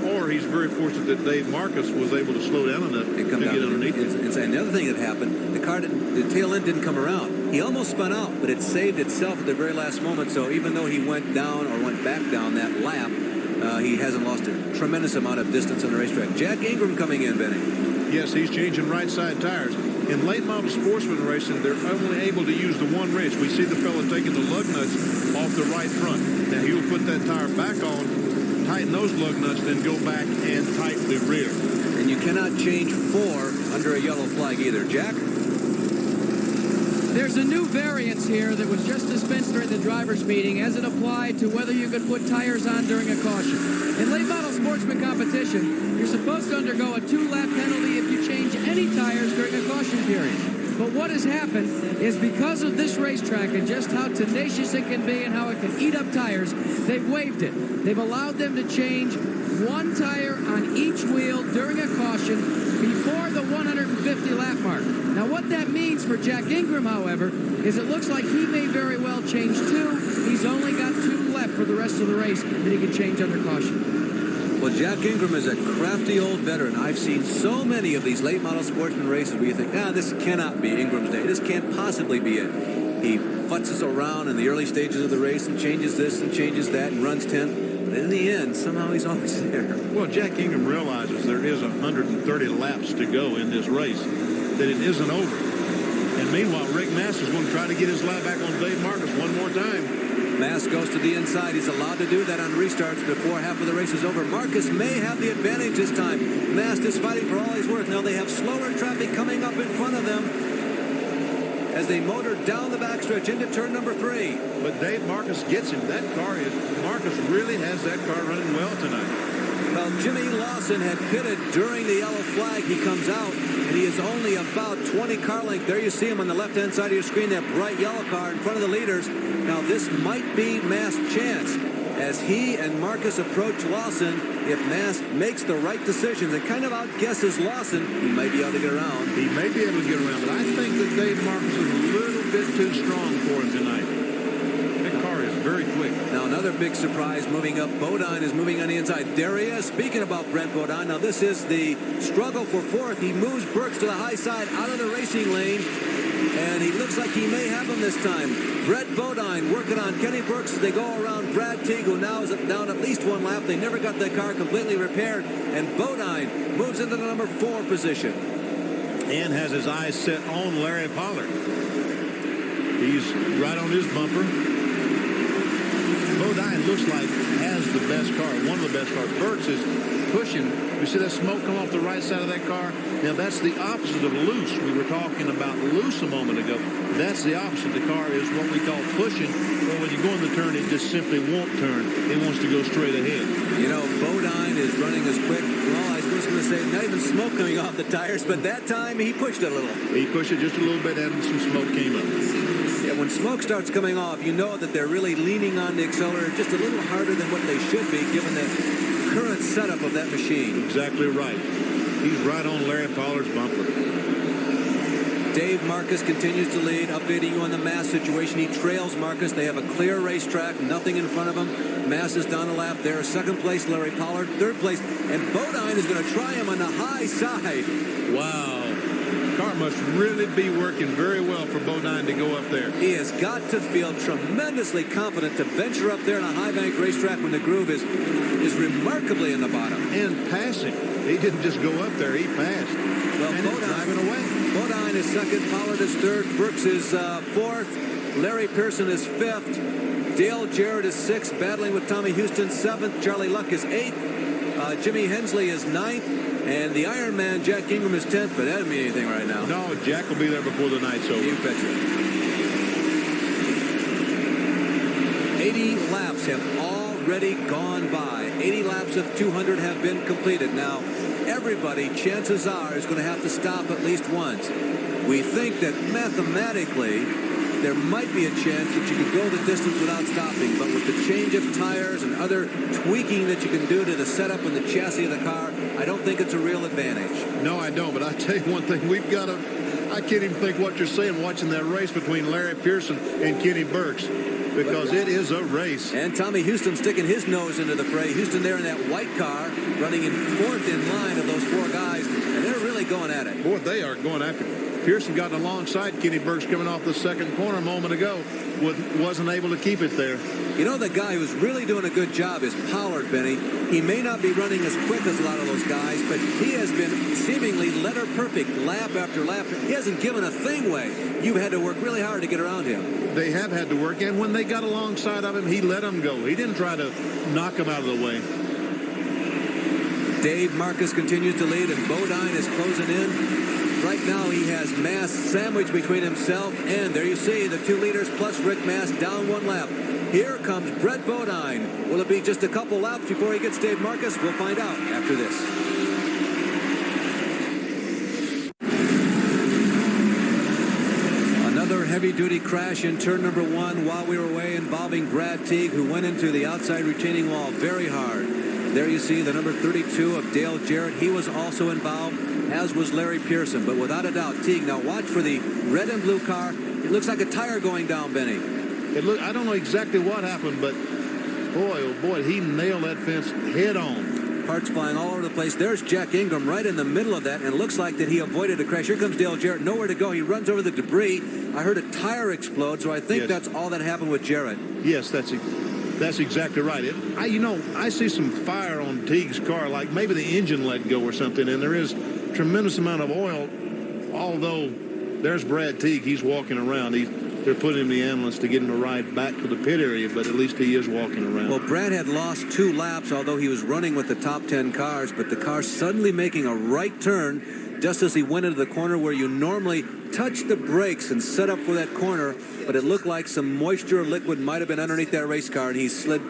or However, he's very fortunate that Dave Marcus was able to slow down enough to get underneath it. And the other thing that happened, the tail end didn't come around. He almost spun out, but it saved itself at the very last moment. So even though he went down or went back down that lap, he hasn't lost a tremendous amount of distance on the racetrack. Jack Ingram coming in, Benny. Yes, he's changing right side tires. In late model sportsman racing, they're only able to use the one wrench. We see the fellow taking the lug nuts off the right front. Now he'll put that tire back on, tighten those lug nuts, then go back and tighten the rear. And you cannot change 4 under a yellow flag either. Jack? There's a new variance here that was just dispensed during the drivers' meeting as it applied to whether you could put tires on during a caution. In late model sportsman competition, you're supposed to undergo a 2-lap penalty if you change any tires during a caution period. But what has happened is because of this racetrack and just how tenacious it can be and how it can eat up tires, they've waived it. They've allowed them to change 1 tire on each wheel during a caution before the 150 lap mark. Now what that means for Jack Ingram, however, is it looks like he may very well change 2. He's only got 2 left for the rest of the race that he can change under caution. Well, Jack Ingram is a crafty old veteran. I've seen so many of these late model sportsman races where you think, this cannot be Ingram's day. This can't possibly be it. He futzes around in the early stages of the race and changes this and changes that and runs 10th. But in the end, somehow he's always there. Well, Jack Ingram realizes there is 130 laps to go in this race, that it isn't over. And meanwhile, Rick Masters is going to try to get his lap back on Dave Marcus one more time. Mass goes to the inside. He's allowed to do that on restarts before half of the race is over. Marcus may have the advantage this time. Mast is fighting for all he's worth. Now they have slower traffic coming up in front of them as they motor down the backstretch into turn number 3. But Dave Marcus gets him. Marcus really has that car running well tonight. Well, Jimmy Lawson had pitted during the yellow flag. He comes out, and he is only about 20 car length. There you see him on the left-hand side of your screen, that bright yellow car in front of the leaders. Now, this might be Mast's chance. As he and Marcus approach Lawson, if Mast makes the right decisions and kind of outguesses Lawson, he might be able to get around. He may be able to get around, but I think that Dave Marcus is a little bit too strong for him tonight. That car is very quick. Now another big surprise moving up. Bodine is moving on the inside. There he is. Speaking about Brent Bodine, now this is the struggle for 4th. He moves Brooks to the high side out of the racing lane, and he looks like he may have him this time. Brett Bodine working on Kenny Brooks as they go around Brad Teague, who now is down at least 1 lap. They never got their car completely repaired, and Bodine moves into the number 4 position. And has his eyes set on Larry Pollard. He's right on his bumper. Bodine looks like has the best car, one of the best cars. Burks is pushing. You see that smoke come off the right side of that car? Now that's the opposite of loose. We were talking about loose a moment ago. That's the opposite. The car is what we call pushing. Well, when you go in the turn, it just simply won't turn. It wants to go straight ahead. You know, Bodine is running as quick. Well, I was going to say not even smoke coming off the tires, but that time he pushed it a little. He pushed it just a little bit and some smoke came up. Yeah, when smoke starts coming off, you know that they're really leaning on the accelerator just a little harder than what they should be, given the current setup of that machine. Exactly right. He's right on Larry Pollard's bumper. Dave Marcus continues to lead, updating you on the Mass situation. He trails Marcus. They have a clear racetrack, nothing in front of him. Mass is down a lap there. 2nd place, Larry Pollard. 3rd place, and Bodine is going to try him on the high side. Wow. Car must really be working very well for Bodine to go up there. He has got to feel tremendously confident to venture up there on a high bank racetrack when the groove is remarkably in the bottom. And passing. He didn't just go up there, he passed. Well, and Bodine driving away. Bodine is 2nd, Pollard is 3rd, Brooks is 4th, Larry Pearson is 5th, Dale Jarrett is 6th, battling with Tommy Houston 7th, Charlie Luck is 8th, Jimmy Hensley is 9th, and the Iron Man, Jack Ingram, is 10th, but that doesn't mean anything right now. No, Jack will be there before the night's over. You betcha. 80 laps have already gone by. 80 laps of 200 have been completed. Now, everybody, chances are, is going to have to stop at least once. We think that mathematically, there might be a chance that you could go the distance without stopping, but with the change of tires and other tweaking that you can do to the setup and the chassis of the car, I don't think it's a real advantage. No, I don't, but I tell you one thing, I can't even think what you're saying watching that race between Larry Pearson and Kenny Burks. because it is a race. And Tommy Houston sticking his nose into the fray. Houston there in that white car, running in fourth in line of those four guys, and they're really going at it. Boy, they are going after it. Pearson got alongside Kenny Burks coming off the second corner a moment ago. Wasn't able to keep it there. You know, the guy who's really doing a good job is Pollard, Benny. He may not be running as quick as a lot of those guys, but he has been seemingly letter perfect lap after lap. He hasn't given a thing away. You've had to work really hard to get around him. They have had to work, and when they got alongside of him, he let them go. He didn't try to knock them out of the way. Dave Marcus continues to lead, and Bodine is closing in. Right now, he has Mass sandwiched between himself, and there you see the two leaders plus Rick Mass down one lap. Here comes Brett Bodine. Will it be just a couple laps before he gets Dave Marcus? We'll find out after this. Another heavy-duty crash in turn number one while we were away involving Brad Teague, who went into the outside retaining wall very hard. There you see the number 32 of Dale Jarrett. He was also involved, as was Larry Pearson. But without a doubt, Teague. Now watch for the red and blue car. It looks like a tire going down, Benny. I don't know exactly what happened, but boy, oh boy, he nailed that fence head on. Parts flying all over the place. There's Jack Ingram right in the middle of that, and it looks like that he avoided a crash. Here comes Dale Jarrett, nowhere to go. He runs over the debris. I heard a tire explode, so I think that's all that happened with Jarrett. Yes, that's exactly right. I see some fire on Teague's car, like maybe the engine let go or something, and there is a tremendous amount of oil, although there's Brad Teague. He's walking around. They're putting him in the ambulance to get him a ride back to the pit area, but at least he is walking around. Well, Brad had lost 2 laps, although he was running with the top 10 cars, but the car suddenly making a right turn just as he went into the corner where you normally touch the brakes and set up for that corner, but it looked like some moisture or liquid might have been underneath that race car, and he slid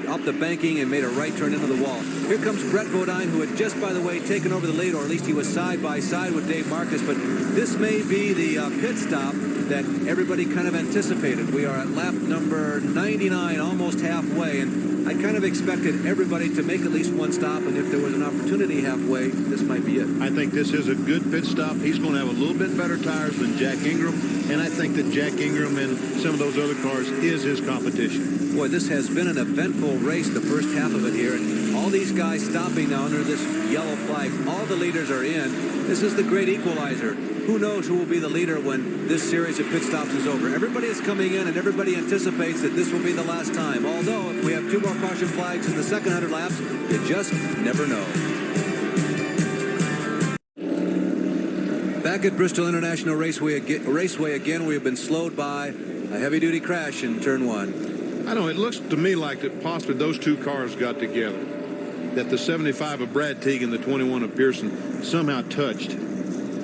up the banking and made a right turn into the wall. Here comes Brett Bodine, who had just, by the way, taken over the lead, or at least he was side by side with Dave Marcus, but this may be the pit stop that everybody kind of anticipated. We are at lap number 99, almost halfway, and I kind of expected everybody to make at least one stop, and if there was an opportunity halfway, this might be it. I think this is a good pit stop. He's going to have a little bit better tires than Jack Ingram, and I think that Jack Ingram and some of those other cars is his competition. Boy, this has been an eventful race, the first half of it here, and all these guys stopping now under this yellow flag. All the leaders are in. This is the great equalizer. Who knows who will be the leader when this series of pit stops is over? Everybody is coming in, and everybody anticipates that this will be the last time. Although, if we have 2 more caution flags in the second 100 laps, you just never know. Back at Bristol International Raceway again, we have been slowed by a heavy-duty crash in turn 1. I know, it looks to me like that possibly those 2 cars got together. That the 75 of Brad Teague and the 21 of Pearson somehow touched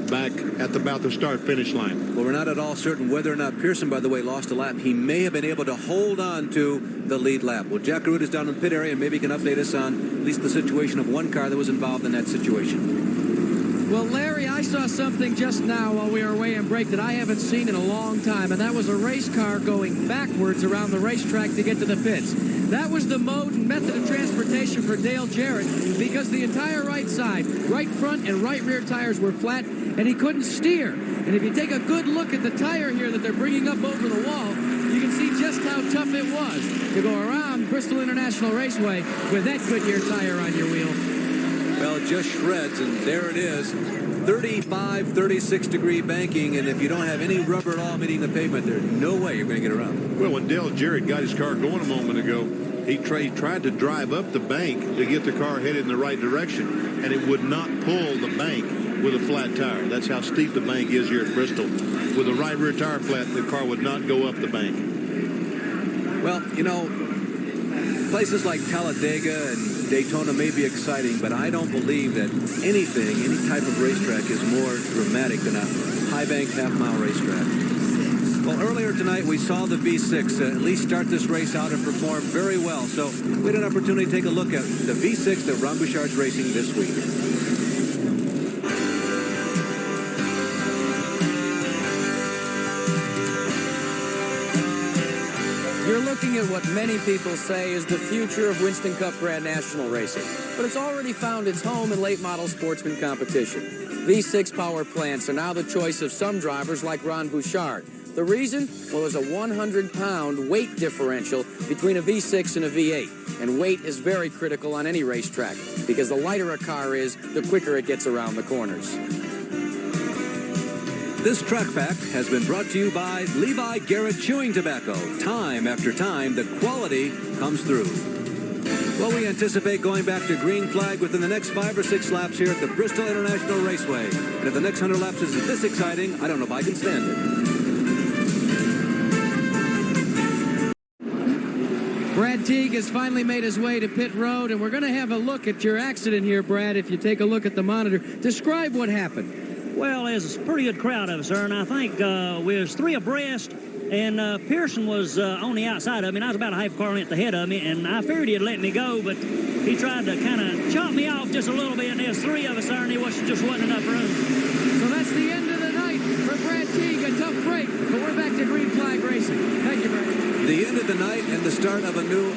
back at about the start-finish line. Well, we're not at all certain whether or not Pearson, by the way, lost a lap. He may have been able to hold on to the lead lap. Well, Jack Root is down in the pit area, and maybe he can update us on at least the situation of one car that was involved in that situation. Well, Larry, I saw something just now while we were away in break that I haven't seen in a long time, and that was a race car going backwards around the racetrack to get to the pits. That was the mode and method of transportation for Dale Jarrett, because the entire right side, right front and right rear tires were flat, and he couldn't steer. And if you take a good look at the tire here that they're bringing up over the wall, you can see just how tough it was to go around Bristol International Raceway with that Goodyear tire on your wheel. Well, it just shreds, and there it is. 35, 36-degree banking, and if you don't have any rubber at all meeting the pavement, there's no way you're going to get around. Well, when Dale Jarrett got his car going a moment ago, he tried to drive up the bank to get the car headed in the right direction, and it would not pull the bank with a flat tire. That's how steep the bank is here at Bristol. With the right rear tire flat, the car would not go up the bank. Well, you know, places like Talladega and Daytona may be exciting, but I don't believe that any type of racetrack is more dramatic than a high-banked half-mile racetrack. Well, earlier tonight we saw the V6 at least start this race out and perform very well. So we had an opportunity to take a look at the V6 that Ron Bouchard's racing this week. You're looking at what many people say is the future of Winston Cup Grand National Racing, but it's already found its home in late model sportsman competition. V6 power plants are now the choice of some drivers like Ron Bouchard. The reason? Well, there's a 100-pound weight differential between a V6 and a V8. And weight is very critical on any racetrack because the lighter a car is, the quicker it gets around the corners. This Track Fact has been brought to you by Levi Garrett Chewing Tobacco. Time after time, the quality comes through. Well, we anticipate going back to green flag within the next 5 or 6 laps here at the Bristol International Raceway. And if the next 100 laps is this exciting, I don't know if I can stand it. Brad Teague has finally made his way to pit road, and we're going to have a look at your accident here, Brad, if you take a look at the monitor. Describe what happened. Well, there's a pretty good crowd of us, sir, and I think we was 3 abreast, and Pearson was on the outside of me, and I was about a half car length ahead of me, and I figured he'd let me go, but he tried to kind of chop me off just a little bit, and there's 3 of us there, and there just wasn't enough room. So that's the end of the night for Brad Teague. A tough break, but we're back to green flag racing. Thank you, Brad. The end of the night and the start of a new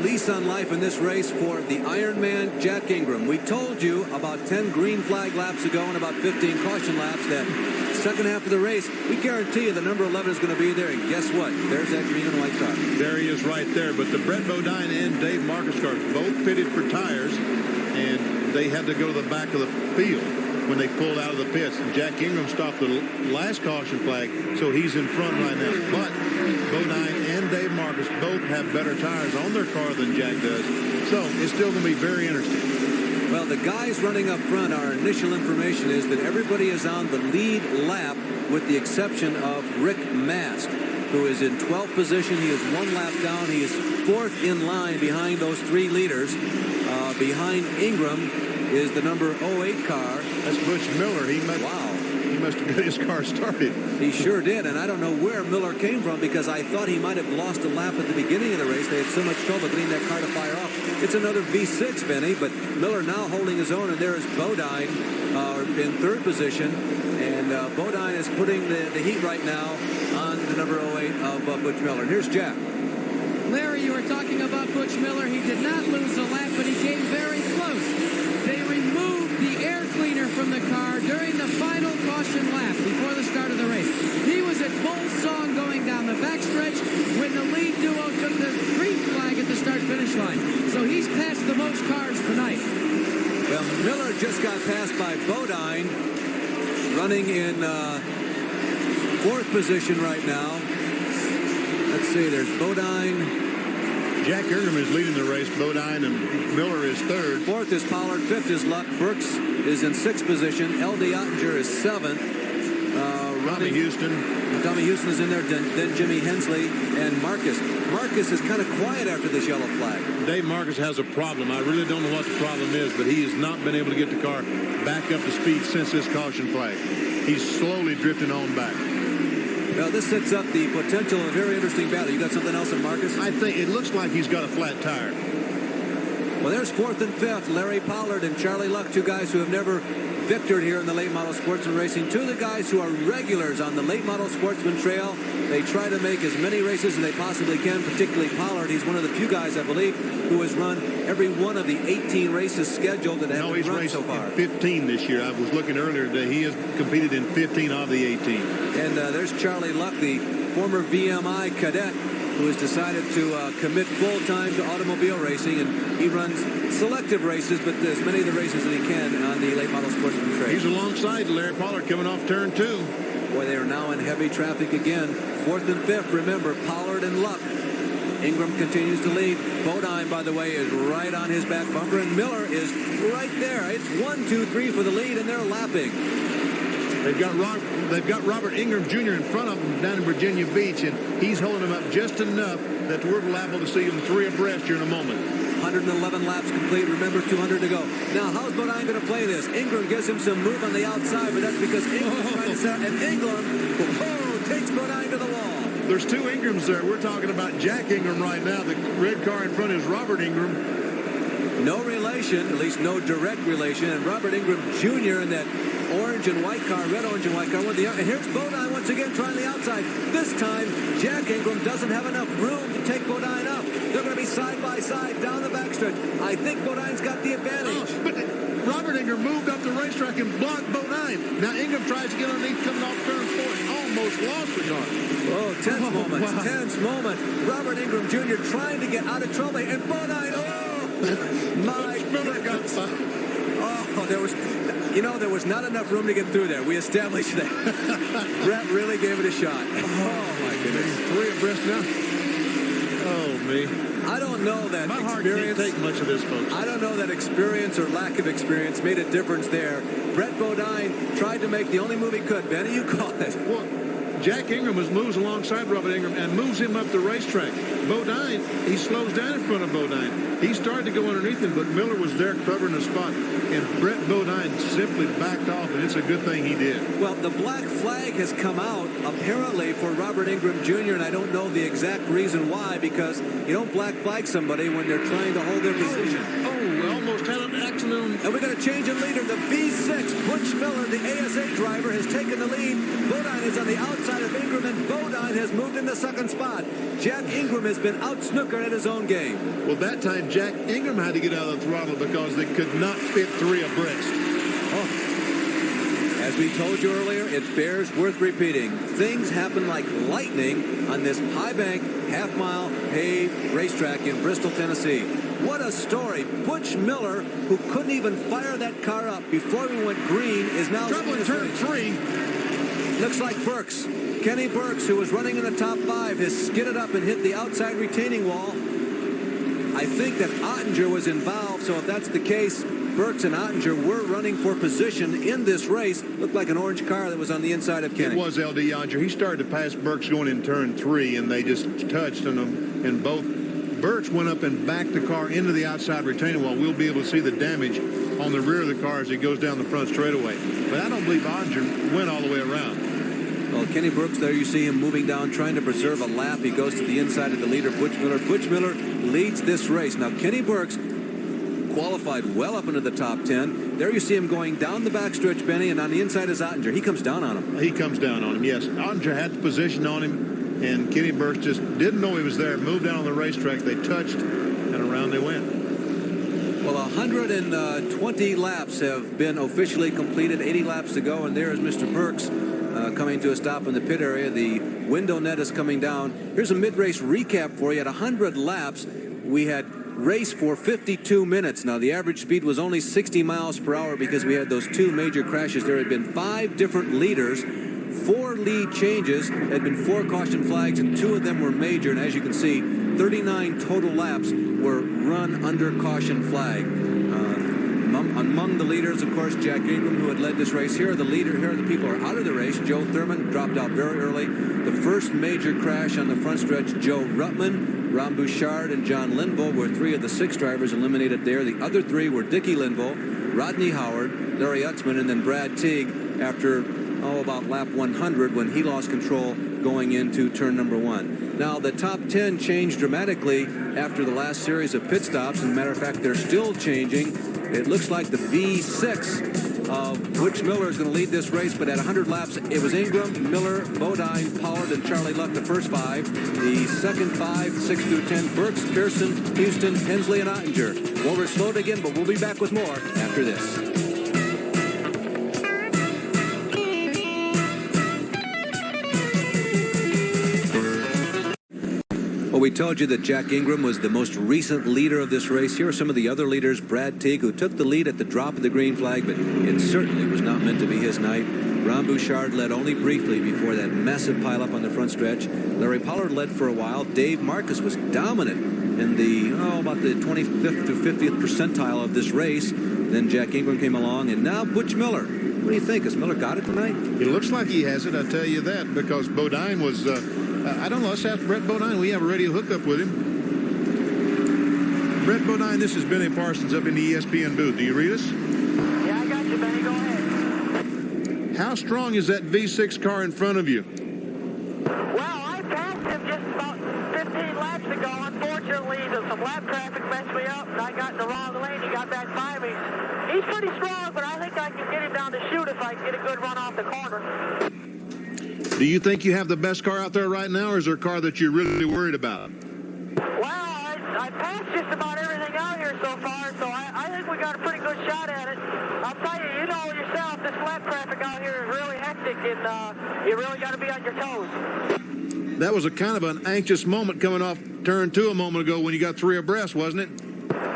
lease on life in this race for the Ironman Jack Ingram. We told you about 10 green flag laps ago and about 15 caution laps that second half of the race, we guarantee you the number 11 is going to be there. And guess what? There's that green and white car. There he is right there. But the Brett Bodine and Dave Marcus cars both pitted for tires, and they had to go to the back of the field when they pulled out of the pits. Jack Ingram stopped the last caution flag, so he's in front right now. But Bodine and Dave Marcus both have better tires on their car than Jack does, so it's still going to be very interesting. Well, the guys running up front, our initial information is that everybody is on the lead lap with the exception of Rick Mast, who is in 12th position. He is 1 lap down. He is 4th in line behind those 3 leaders. Behind Ingram is the number 08 car. That's Busch Miller. He must have got his car started. He sure did, and I don't know where Miller came from because I thought he might have lost a lap at the beginning of the race. They had so much trouble getting that car to fire off. It's another V6, Benny, but Miller now holding his own, and there is Bodine in 3rd position, and Bodine is putting the heat right now on the number 08 of Busch Miller. And here's Jack. Larry, you were talking about Busch Miller. He did not lose a lap, but he came very close. They removed the air cleaner from the car during the final caution lap before the start of the race. He was at full song going down the backstretch when the lead duo took the green flag at the start-finish line. So he's passed the most cars tonight. Well, Miller just got passed by Bodine, running in 4th position right now. Let's see, there's Bodine. Jack Ingram is leading the race. Bodine and Miller is 3rd. 4th is Pollard. 5th is Luck. Brooks is in 6th position. L.D. Ottinger is 7th. Tommy Houston is in there. Then Jimmy Hensley and Marcus. Marcus is kind of quiet after this yellow flag. Dave Marcus has a problem. I really don't know what the problem is, but he has not been able to get the car back up to speed since this caution flag. He's slowly drifting on back. Well, this sets up the potential of a very interesting battle. You got something else on Marcus? I think it looks like he's got a flat tire. Well, there's 4th and 5th, Larry Pollard and Charlie Luck, 2 guys who have never victored here in the late model sportsman racing. 2 of the guys who are regulars on the late model sportsman trail. They try to make as many races as they possibly can, particularly Pollard. He's one of the few guys, I believe, who has run every one of the 18 races scheduled that have been run so far. 15 this year. I was looking earlier today. He has competed in 15 of the 18. And there's Charlie Luck, the former VMI cadet, who has decided to commit full-time to automobile racing, and he runs selective races, but as many of the races that he can on the late model sportsman trail. He's alongside Larry Pollard coming off turn 2. Boy, they are now in heavy traffic again. 4th and 5th, remember, Pollard and Luck. Ingram continues to lead. Bodine, by the way, is right on his back bumper, and Miller is right there. It's 1, 2, 3 for the lead, and they're lapping. They've got Robert Ingram Jr. in front of them down in Virginia Beach, and he's holding them up just enough that we're liable to see them 3 abreast here in a moment. 111 laps complete. Remember, 200 to go. Now, how's Bodine going to play this? Ingram gives him some move on the outside, but that's because Ingram's trying to set, and Ingram takes Bodine to the wall. There's 2 Ingrams there. We're talking about Jack Ingram right now. The red car in front is Robert Ingram. No relation, at least no direct relation, and Robert Ingram Jr. in that orange and white car, red, orange, and white car. And here's Bodine once again trying the outside. This time, Jack Ingram doesn't have enough room to take Bodine up. They're going to be side by side down the backstretch. I think Bodine's got the advantage. But Robert Ingram moved up the racetrack and blocked Bodine. Now Ingram tries to get underneath coming off turn 4. almost lost the car. Oh, tense moment. Wow. Tense moment. Robert Ingram Jr. trying to get out of trouble. And Bodine, my Miller got fired. Oh, there was not enough room to get through there. We established that. Brett really gave it a shot. Oh, my goodness. 3 abreast now. Oh, me. I don't know that My heart can't take much of this, folks. I don't know that experience or lack of experience made a difference there. Brett Bodine tried to make the only move he could. Benny, you called it. Well, Jack Ingram moves alongside Robert Ingram and moves him up the racetrack. Bodine, he slows down in front of Bodine. He started to go underneath him, but Miller was there covering the spot. And Brett Bodine simply backed off, and it's a good thing he did. Well, the black flag has come out, apparently, for Robert Ingram Jr., and I don't know the exact reason why, because you don't black flag somebody when they're trying to hold their position. We almost had an accident. And we're going to change a leader. The V6, Busch Miller, the ASA driver, has taken the lead. Bodine is on the outside of Ingram, and Bodine has moved in the second spot. Jack Ingram has been out-snookered at his own game. Well, that time, Jack Ingram had to get out of the throttle because they could not fit 3 abreast. Oh. As we told you earlier, it bears worth repeating. Things happen like lightning on this high-bank, half-mile paved racetrack in Bristol, Tennessee. What a story. Busch Miller, who couldn't even fire that car up before we went green, is now... Trouble in turn 3. Looks like Burks. Kenny Burks, who was running in the top 5, has skidded up and hit the outside retaining wall. I think that Ottinger was involved, so if that's the case, Burks and Ottinger were running for position in this race. Looked like an orange car that was on the inside of Kenny. It was L.D. Ottinger. He started to pass Burks going in turn 3, and they just touched on him, and both Burks went up and backed the car into the outside retaining wall. We'll be able to see the damage on the rear of the car as it goes down the front straightaway. But I don't believe Ottinger went all the way around. Well, Kenny Burks, there you see him moving down, trying to preserve a lap. He goes to the inside of the leader, Busch Miller. Busch Miller leads this race. Now, Kenny Burks qualified well up into the top 10. There you see him going down the backstretch, Benny, and on the inside is Ottinger. He comes down on him. He comes down on him, yes. Ottinger had the position on him, and Kenny Burks just didn't know he was there. Moved down on the racetrack. They touched, and around they went. Well, 120 laps have been officially completed, 80 laps to go, and there is Mr. Burks coming to a stop in the pit area. The window net is coming down. Here's a mid-race recap for you. At 100 laps, we had race for 52 minutes. Now, the average speed was only 60 miles per hour because we had those 2 major crashes. There had been 5 different leaders, 4 lead changes, there had been 4 caution flags, and 2 of them were major. And as you can see, 39 total laps were run under caution flag. Among the leaders, of course, Jack Ingram, who had led this race. Here are the people who are out of the race. Joe Thurman dropped out very early. The first major crash on the front stretch, Joe Ruttman, Ron Bouchard, and John Linville were 3 of the 6 drivers eliminated there. The other 3 were Dickie Linville, Rodney Howard, Larry Utzman, and then Brad Teague after, about lap 100 when he lost control going into turn number 1. Now, the top 10 changed dramatically after the last series of pit stops. As a matter of fact, they're still changing. It looks like the V6 of Busch Miller is going to lead this race, but at 100 laps, it was Ingram, Miller, Bodine, Pollard, and Charlie Luck, the first 5. The second 5, 6 through 10, Burks, Pearson, Houston, Hensley, and Ottinger. Well, we're slowed again, but we'll be back with more after this. Well, we told you that Jack Ingram was the most recent leader of this race. Here are some of the other leaders. Brad Teague, who took the lead at the drop of the green flag, but it certainly was not meant to be his night. Ron Bouchard led only briefly before that massive pileup on the front stretch. Larry Pollard led for a while. Dave Marcus was dominant in the, about the 25th to 50th percentile of this race. Then Jack Ingram came along, and now Busch Miller. What do you think? Has Miller got it tonight? It looks like he has it, I tell you that, because Bodine was, I don't know, let's ask Brett Bodine. We have a radio hookup with him. Brett Bodine, this is Benny Parsons up in the ESPN booth. Do you read us? Yeah, I got you, Benny. Go ahead. How strong is that V6 car in front of you? Well, I passed him just about 15 laps ago. Unfortunately, some lap traffic messed me up, and I got in the wrong lane. He got back by me. He's pretty strong, but I think I can get him down to shoot if I can get a good run off the corner. Do you think you have the best car out there right now, or is there a car that you're really worried about? Well, I passed just about everything out here so far, so I think we got a pretty good shot at it. I'll tell you, you know yourself, this lap traffic out here is really hectic, and you really got to be on your toes. That was a kind of an anxious moment coming off turn 2 a moment ago when you got 3 abreast, wasn't it?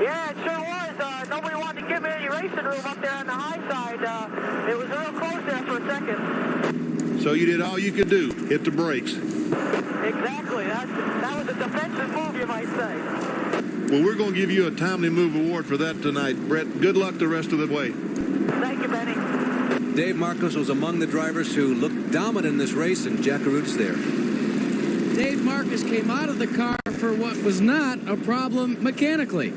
Yeah, it sure was. Nobody wanted to give me any racing room up there on the high side. It was real close there for a second. So you did all you could do, hit the brakes. Exactly. That was a defensive move, you might say. Well, we're going to give you a timely move award for that tonight, Brett. Good luck the rest of the way. Thank you, Benny. Dave Marcus was among the drivers who looked dominant in this race, and Jack Arut's there. Dave Marcus came out of the car for what was not a problem mechanically.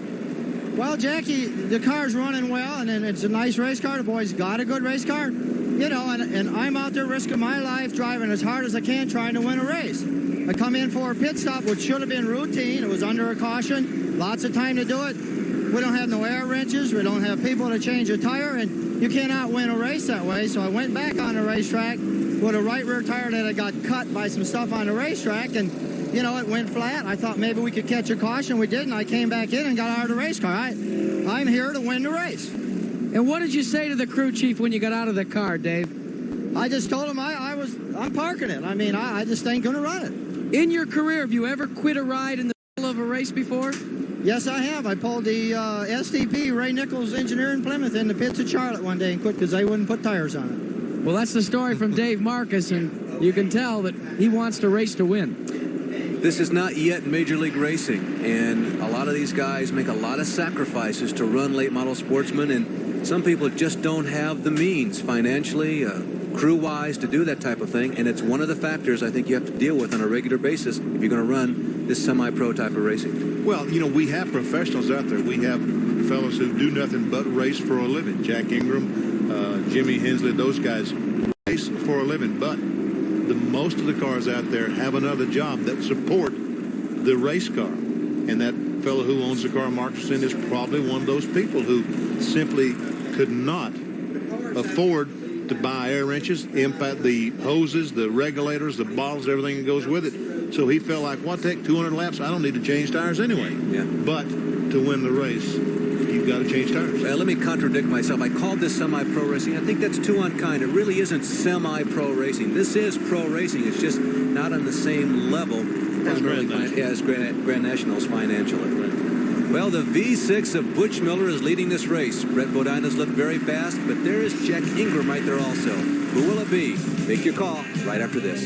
Well, Jackie, the car's running well, and it's a nice race car. The boys got a good race car. You know, and I'm out there risking my life driving as hard as I can trying to win a race. I come in for a pit stop, which should have been routine. It was under a caution. Lots of time to do it. We don't have no air wrenches. We don't have people to change a tire, and you cannot win a race that way. So I went back on the racetrack with a right rear tire that I got cut by some stuff on the racetrack, and, you know, it went flat. I thought maybe we could catch a caution. We didn't. I came back in and got out of the race car. I'm here to win the race. And what did you say to the crew chief when you got out of the car, Dave? I just told him I'm parking it. I mean, I just ain't going to run it. In your career, have you ever quit a ride in the middle of a race before? Yes, I have. I pulled the SDP, Ray Nichols Engineering Plymouth, in the pits of Charlotte one day and quit because they wouldn't put tires on it. Well, that's the story from Dave Marcus, and you can tell that he wants to race to win. This is not yet Major League Racing, and a lot of these guys make a lot of sacrifices to run late model sportsmen, and some people just don't have the means financially, crew-wise, to do that type of thing, and it's one of the factors I think you have to deal with on a regular basis if you're going to run this semi-pro type of racing. Well, you know, we have professionals out there. We have fellows who do nothing but race for a living. Jack Ingram, Jimmy Hensley, those guys race for a living. But most of the cars out there have another job that support the race car. And that fellow who owns the car, Markerson, is probably one of those people who simply could not afford to buy air wrenches, impact the hoses, the regulators, the bottles, everything that goes with it. So he felt like, what the heck, 200 laps? I don't need to change tires anyway. Yeah. But to win the race, you've got to change tires. Well, let me contradict myself. I called this semi-pro racing. I think that's too unkind. It really isn't semi-pro racing. This is pro racing. It's just not on the same level as Grand Nationals financially. Well, the V6 of Butch Miller is leading this race. Brett Bodine has looked very fast, but there is Jack Ingram right there also. Who will it be? Make your call right after this.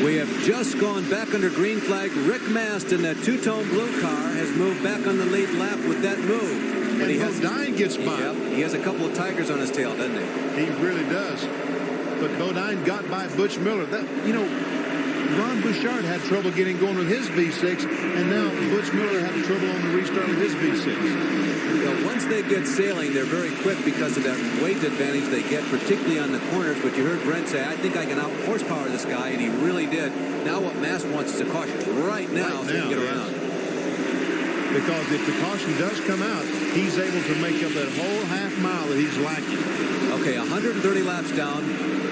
We have just gone back under green flag. Rick Mast in that two-tone blue car has moved back on the lead lap with that move. But Bodine gets by. Yep, he has a couple of tigers on his tail, doesn't he? He really does. But Bodine got by Butch Miller. That, you know, Ron Bouchard had trouble getting going with his V6, and now Butch Miller had trouble on the restart with his V6. Well, once they get sailing, they're very quick because of that weight advantage they get, particularly on the corners. But you heard Brent say, I think I can out-horsepower this guy, and he really did. Now what Mast wants is a caution right now so he can get around. Because if the caution does come out, he's able to make up that whole half mile that he's lacking. Okay, 130 laps down.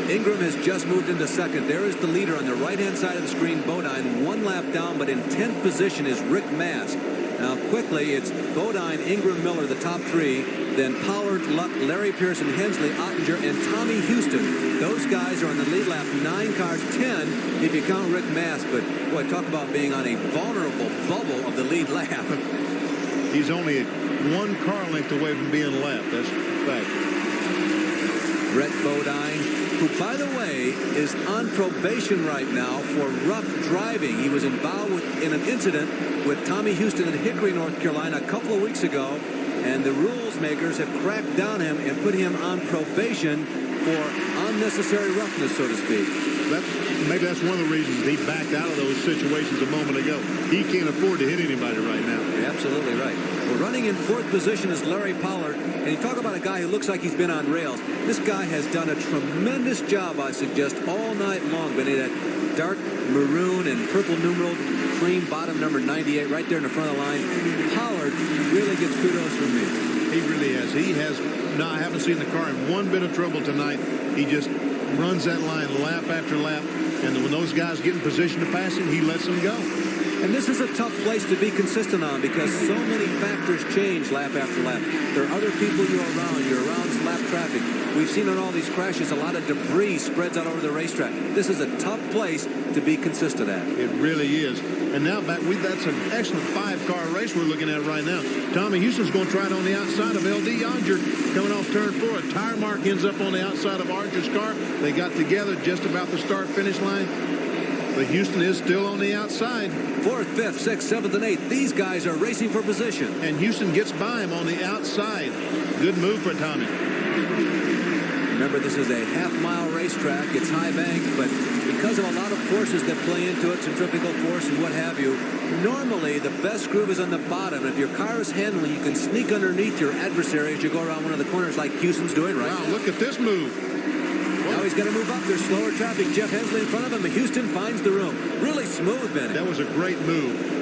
Ingram has just moved into second. There is the leader on the right-hand side of the screen, Bodine, 1 lap down, but in 10th position is Rick Mast. Now, quickly, it's Bodine, Ingram, Miller, the top 3. Then Pollard, Luck, Larry Pearson, Hensley, Ottinger, and Tommy Houston. Those guys are on the lead lap. 9 cars, 10 if you count Rick Mast. But, boy, talk about being on a vulnerable bubble of the lead lap. He's only 1 car length away from being lapped. That's a fact. Brett Bodine, who, by the way, is on probation right now for rough driving. He was involved in an incident with Tommy Houston in Hickory, North Carolina a couple of weeks ago, and the rules makers have cracked down on him and put him on probation for unnecessary roughness, so to speak. Maybe that's one of the reasons he backed out of those situations a moment ago. He can't afford to hit anybody right now. You're absolutely right. Well, running in 4th position is Larry Pollard. And you talk about a guy who looks like he's been on rails. This guy has done a tremendous job, I suggest, all night long. Been in that dark maroon and purple numeral cream bottom number 98 right there in the front of the line. Pollard really gets kudos from me. He really has. He has. No, I haven't seen the car in one bit of trouble tonight. He just runs that line lap after lap. And when those guys get in position to pass him, he lets them go. And this is a tough place to be consistent on because so many factors change lap after lap. There are other people you're around lap traffic. We've seen on all these crashes a lot of debris spreads out over the racetrack. This is a tough place to be consistent at. It really is. And now that's an excellent 5-car race we're looking at right now. Tommy Houston's going to try it on the outside of L.D. Yonger coming off turn 4. A tire mark ends up on the outside of Archer's car. They got together just about the start-finish line. But Houston is still on the outside. 4th, 5th, 6th, 7th, and 8th. These guys are racing for position. And Houston gets by him on the outside. Good move for Tommy. Remember, this is a half-mile racetrack. It's high bank, but because of a lot of forces that play into it, centrifugal force and what have you, normally the best groove is on the bottom. If your car is handling, you can sneak underneath your adversary as you go around one of the corners like Houston's doing right now. Look at this move. Now he's got to move up. There's slower traffic. Jeff Hensley in front of him, and Houston finds the room. Really smooth, Benny. That was a great move.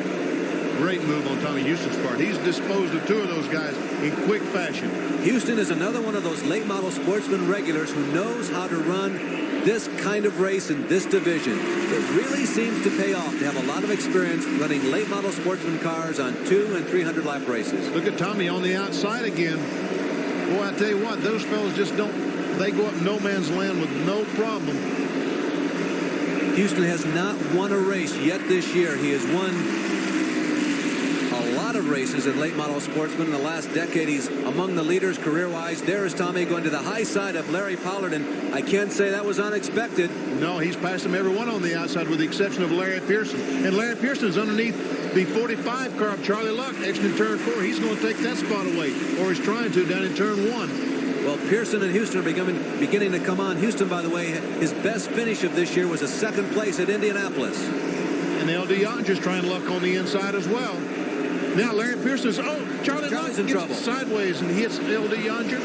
Great move on Tommy Houston's part. He's disposed of 2 of those guys in quick fashion. Houston is another one of those late model sportsman regulars who knows how to run this kind of race in this division. It really seems to pay off to have a lot of experience running late model sportsman cars on 200 and 300 lap races. Look at Tommy on the outside again. Boy, I tell you what, those fellas just don't. They go up no man's land with no problem. Houston has not won a race yet this year. He has won a lot of races in late model sportsmen in the last decade. He's among the leaders career-wise. There is Tommy going to the high side of Larry Pollard, and I can't say that was unexpected. No, he's passed them every one on the outside with the exception of Larry Pearson. And Larry Pearson's underneath the 45 car of Charlie Luck, exiting turn 4. He's going to take that spot away, or he's trying to down in turn 1. Well, Pearson and Houston are beginning to come on. Houston, by the way, his best finish of this year was a 2nd place at Indianapolis. And L.D. Yonger's trying luck on the inside as well. Now Larry Pearson's, Charlie Luck in gets trouble. Sideways and hits L.D. Yonger.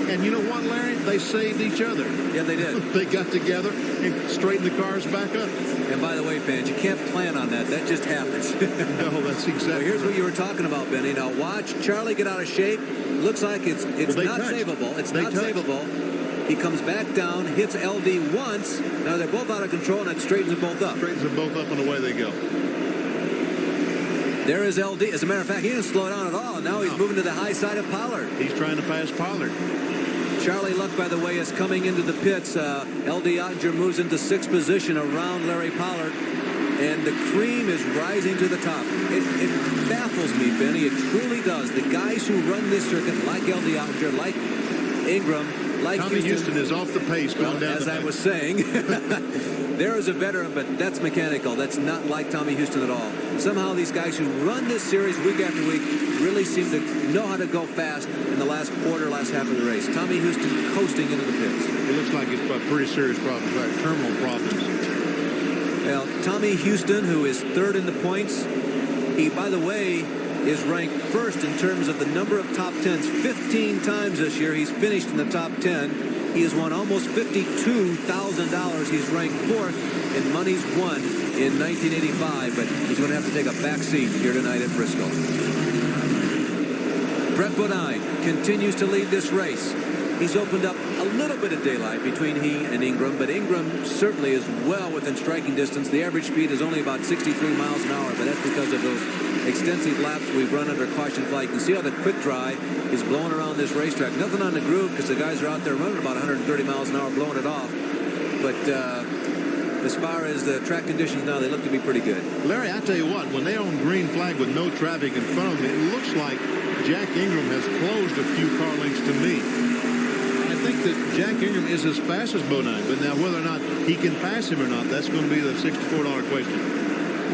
And you know what, Larry? They saved each other. Yeah, they did. They got together and straightened the cars back up. And by the way, fans, you can't plan on that. That just happens. No, that's exactly well, here's right. what you were talking about, Benny. Now watch Charlie get out of shape. Looks like it's not savable. It's not savable. He comes back down, hits LD once. Now they're both out of control, and it straightens them both up. Straightens them both up, and away they go. There is LD. As a matter of fact, he didn't slow down at all. Now he's moving to the high side of Pollard. He's trying to pass Pollard. Charlie Luck, by the way, is coming into the pits. LD Ottinger moves into 6th position around Larry Pollard. And the cream is rising to the top. It baffles me, Benny. It truly does. The guys who run this circuit, like L.D. Ottinger, like Ingram, like Tommy Houston is off the pace going down. As I was saying, there is a veteran, but that's mechanical. That's not like Tommy Houston at all. Somehow these guys who run this series week after week really seem to know how to go fast in the last half of the race. Tommy Houston coasting into the pits. It looks like it's got pretty serious problems, right? Terminal problems. Well, Tommy Houston, who is 3rd in the points, he, by the way, is ranked 1st in terms of the number of top 10s. 15 times this year he's finished in the top 10. He has won almost $52,000. He's ranked 4th in monies won in 1985, but he's going to have to take a back seat here tonight at Bristol. Brett Bodine continues to lead this race. He's opened up a little bit of daylight between he and Ingram, but Ingram certainly is well within striking distance. The average speed is only about 63 miles an hour, but that's because of those extensive laps we've run under caution flag. You can see how the quick dry is blowing around this racetrack. Nothing on the groove because the guys are out there running about 130 miles an hour blowing it off. But as far as the track conditions now, they look to be pretty good. Larry, I tell you what, when they're on green flag with no traffic in front of them, it looks like Jack Ingram has closed a few car lengths to me. I think that Jack Ingram is as fast as Bodine, but now whether or not he can pass him or not, that's going to be the $64 question.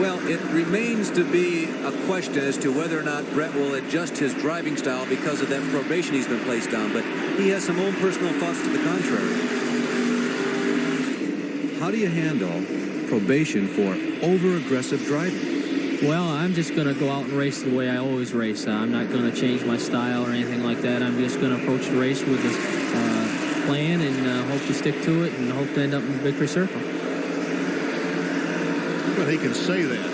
Well, it remains to be a question as to whether or not Brett will adjust his driving style because of that probation he's been placed on, but he has some own personal thoughts to the contrary. How do you handle probation for over-aggressive driving? Well, I'm just going to go out and race the way I always race. I'm not going to change my style or anything like that. I'm just going to approach the race with a plan and hope to stick to it and hope to end up in the victory circle. Well, he can say that.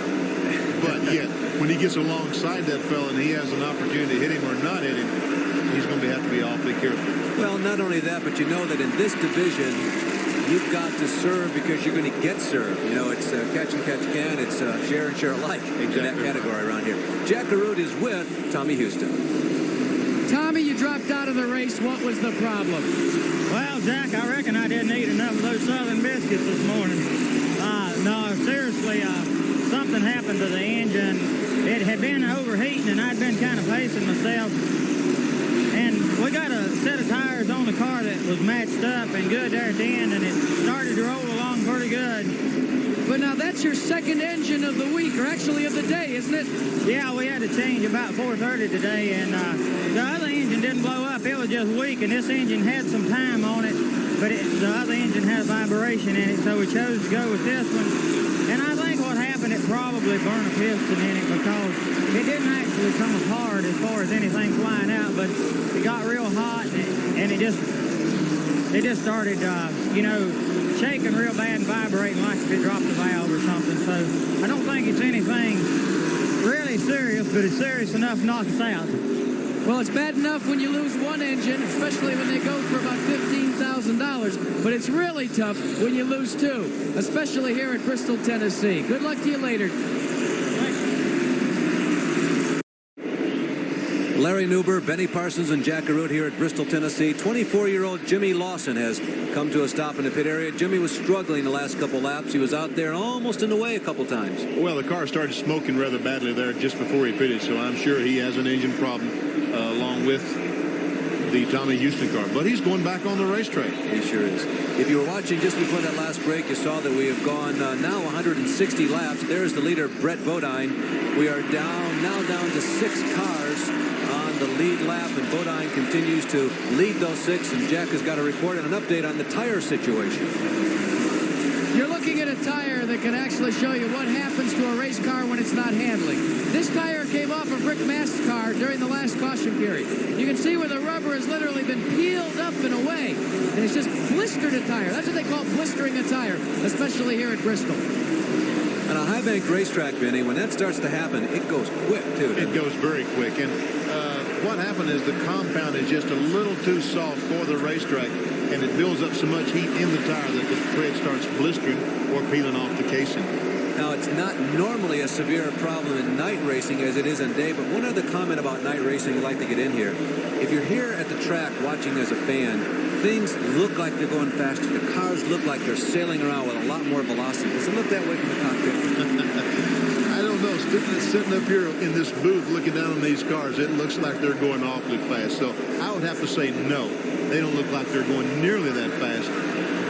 But yet, when he gets alongside that fella and he has an opportunity to hit him or not hit him, he's going to have to be awfully careful. Well, not only that, but you know that in this division, you've got to serve because you're going to get served. You know, it's catch and catch can. It's share and share alike in that category around here. Jack Arute is with Tommy Houston. Tommy, you dropped out of the race. What was the problem? Well, Jack, I reckon I didn't eat enough of those Southern biscuits this morning. No, seriously, something happened to the engine. It had been overheating, and I'd been kind of pacing myself. And we got a set of tires on the car that was matched up and good there at the end, and it started to roll along pretty good. But now that's your second engine of the week, or actually of the day, isn't it? Yeah, we had to change about 4:30 today, and the other engine didn't blow up. It was just weak, and this engine had some time on it, but the other engine had vibration in it, so we chose to go with this one. And I think what happened, it probably burned a piston in it because it didn't actually come apart as far as anything flying out, but it got real hot, and it just started, you know, shaking real bad and vibrating like if it dropped a valve or something. So I don't think it's anything really serious, but it's serious enough to knock us out. Well, it's bad enough when you lose one engine, especially when they go for about $15,000. But it's really tough when you lose two, especially here at Bristol, Tennessee. Good luck to you later. Larry Newber, Benny Parsons, and Jack Arute here at Bristol, Tennessee. 24-year-old Jimmy Lawson has come to a stop in the pit area. Jimmy was struggling the last couple laps. He was out there almost in the way a couple times. Well, the car started smoking rather badly there just before he pitted, so I'm sure he has an engine problem along with the Tommy Houston car. But he's going back on the racetrack. He sure is. If you were watching just before that last break, you saw that we have gone now 160 laps. There's the leader, Brett Bodine. We are now down to 6 cars on the lead lap, and Bodine continues to lead those 6, and Jack has got a report and an update on the tire situation. You're looking at a tire that can actually show you what happens to a race car when it's not handling. This tire came off of Rick Mast's car during the last caution period. You can see where the rubber has literally been peeled up and away, and it's just blistered a tire. That's what they call blistering a tire, especially here at Bristol. On a high-bank racetrack, Benny, when that starts to happen, it goes quick, too. It goes very quick, and what happened is the compound is just a little too soft for the racetrack, and it builds up so much heat in the tire that the tread starts blistering or peeling off the casing. Now, it's not normally a severe problem in night racing as it is in day, but one other comment about night racing I'd like to get in here. If you're here at the track watching as a fan, things look like they're going faster. The cars look like they're sailing around with a lot more velocity. Does it look that way from the cockpit? I don't know. Sitting up here in this booth looking down on these cars, it looks like they're going awfully fast. So I would have to say no. They don't look like they're going nearly that fast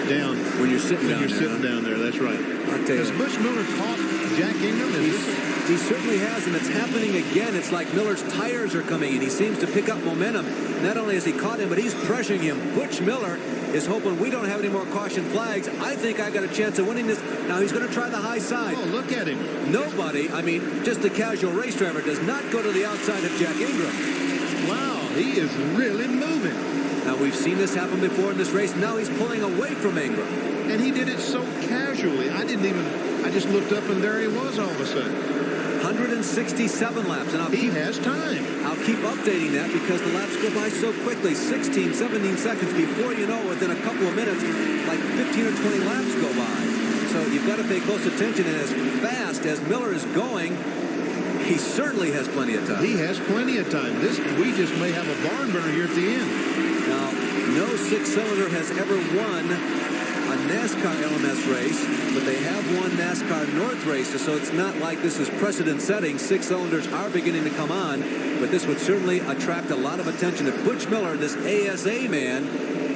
down when you're sitting down there. That's right. Has Busch Miller caught Jack Ingram? He certainly has, and it's happening again. It's like Miller's tires are coming in. He seems to pick up momentum. Not only has he caught him, but he's pressuring him. Butch Miller is hoping we don't have any more caution flags. I think I got a chance of winning this. Now he's going to try the high side. Oh, look at him. Nobody, I mean, just a casual race driver, does not go to the outside of Jack Ingram. Wow, he is really moving. Now, we've seen this happen before in this race. Now he's pulling away from Ingram. And he did it so casually. I just looked up and there he was all of a sudden. 167 laps. And he has time. I'll keep updating that because the laps go by so quickly. 16, 17 seconds before you know, within a couple of minutes, like 15 or 20 laps go by. So you've got to pay close attention. And as fast as Miller is going, he certainly has plenty of time. He has plenty of time. We just may have a barn burner here at the end. Now, no 6-cylinder has ever won a NASCAR LMS race, but they have won NASCAR North races, so it's not like this is precedent setting. 6-cylinders are beginning to come on, but this would certainly attract a lot of attention. If Butch Miller, this ASA man,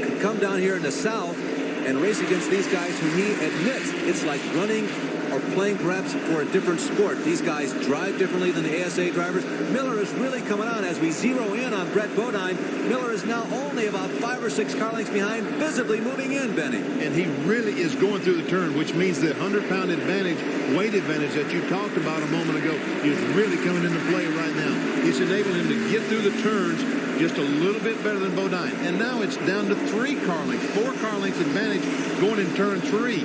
could come down here in the South and race against these guys who he admits it's like running or playing perhaps for a different sport. These guys drive differently than the ASA drivers. Miller is really coming on as we zero in on Brett Bodine. Miller is now only about 5 or 6 car lengths behind, visibly moving in, Benny. And he really is going through the turn, which means the 100-pound advantage, weight advantage that you talked about a moment ago is really coming into play right now. It's enabling him to get through the turns just a little bit better than Bodine. And now it's down to 3 car lengths, 4 car lengths advantage going in turn 3.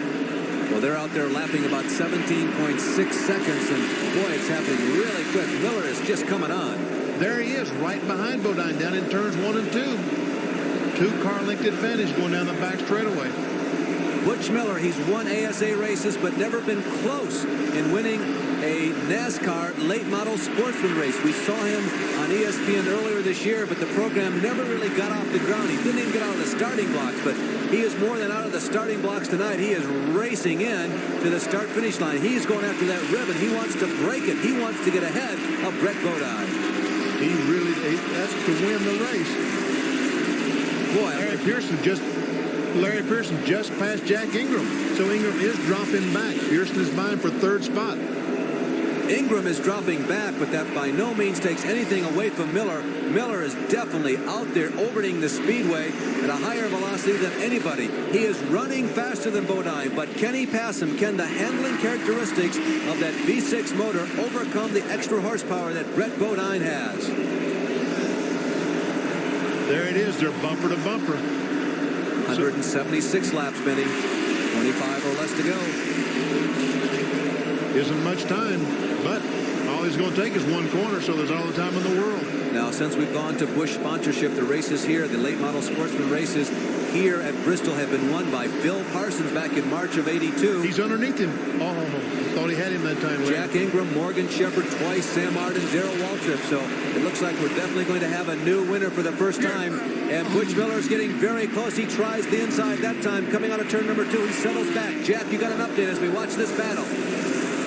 Well, they're out there lapping about 17.6 seconds, and boy, it's happening really quick. Miller is just coming on. There he is, right behind Bodine, down in turns 1 and 2. 2 car length advantage going down the back straightaway. Butch Miller, he's won ASA races but never been close in winning a NASCAR late model sportsman race. We saw him on ESPN earlier this year, but the program never really got off the ground. He didn't even get out of the starting blocks, but he is more than out of the starting blocks tonight. He is racing in to the start-finish line. He's going after that ribbon. He wants to break it. He wants to get ahead of Brett Bodine. That's to win the race. Boy, Larry Pearson just passed Jack Ingram. So Ingram is dropping back. Pearson is vying for third spot. Ingram is dropping back, but that by no means takes anything away from Miller. Miller is definitely out there orbiting the speedway at a higher velocity than anybody. He is running faster than Bodine, but can he pass him? Can the handling characteristics of that V6 motor overcome the extra horsepower that Brett Bodine has? There it is. They're bumper to bumper. 176 laps, Benny. 25 or less to go. Isn't much time, but all he's going to take is one corner, so there's all the time in the world. Now, since we've gone to Busch sponsorship, the races here, the late model sportsman races here at Bristol have been won by Phil Parsons back in March of '82. He's underneath him. Oh, I thought he had him that time. Jack Ingram, Morgan Shepherd twice, Sam Martin, Darrell Waltrip. So it looks like we're definitely going to have a new winner for the first time. And Butch Miller's getting very close. He tries the inside that time. Coming out of turn number 2, he settles back. Jack, you got an update as we watch this battle.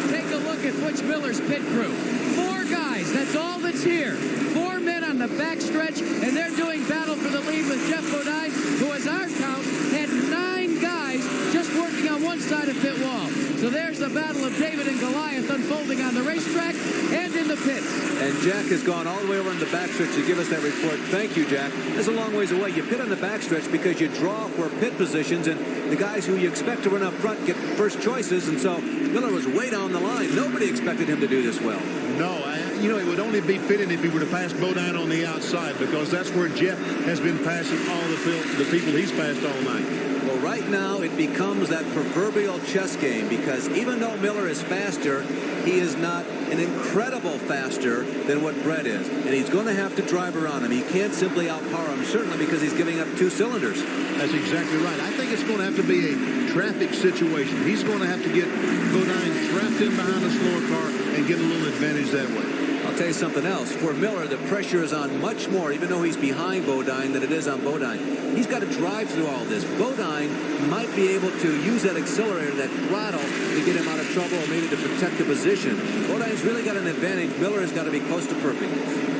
Take a look at Butch Miller's pit crew. 4 guys, that's all that's here. 4 men on the backstretch, and they're doing battle for the lead with Jeff Bodine, who, as our count, had 9 guys just working on one side of pit wall. So there's the battle of David and Goliath unfolding on the racetrack and in the pits. And Jack has gone all the way over on the backstretch to give us that report. Thank you, Jack. That's a long ways away. You pit on the backstretch because you draw for pit positions, and the guys who you expect to run up front get first choices, and so Miller was way down the line. Nobody expected him to do this well. No, it would only be fitting if he were to pass Bodine on the outside, because that's where Jeff has been passing all the people he's passed all night. Well, right now it becomes that proverbial chess game, because even though Miller is faster, he is not an incredible faster than what Brett is. And he's going to have to drive around him. He can't simply outpower him, certainly because he's giving up 2 cylinders. That's exactly right. I think it's going to have to be a traffic situation. He's going to have to get Bodine trapped in behind a slower car and get a little advantage that way. I'll tell you something else. For Miller, the pressure is on much more, even though he's behind Bodine, than it is on Bodine. He's got to drive through all this. Bodine might be able to use that accelerator, that throttle, to get him out of trouble or maybe to protect the position. Bodine's really got an advantage. Miller has got to be close to perfect.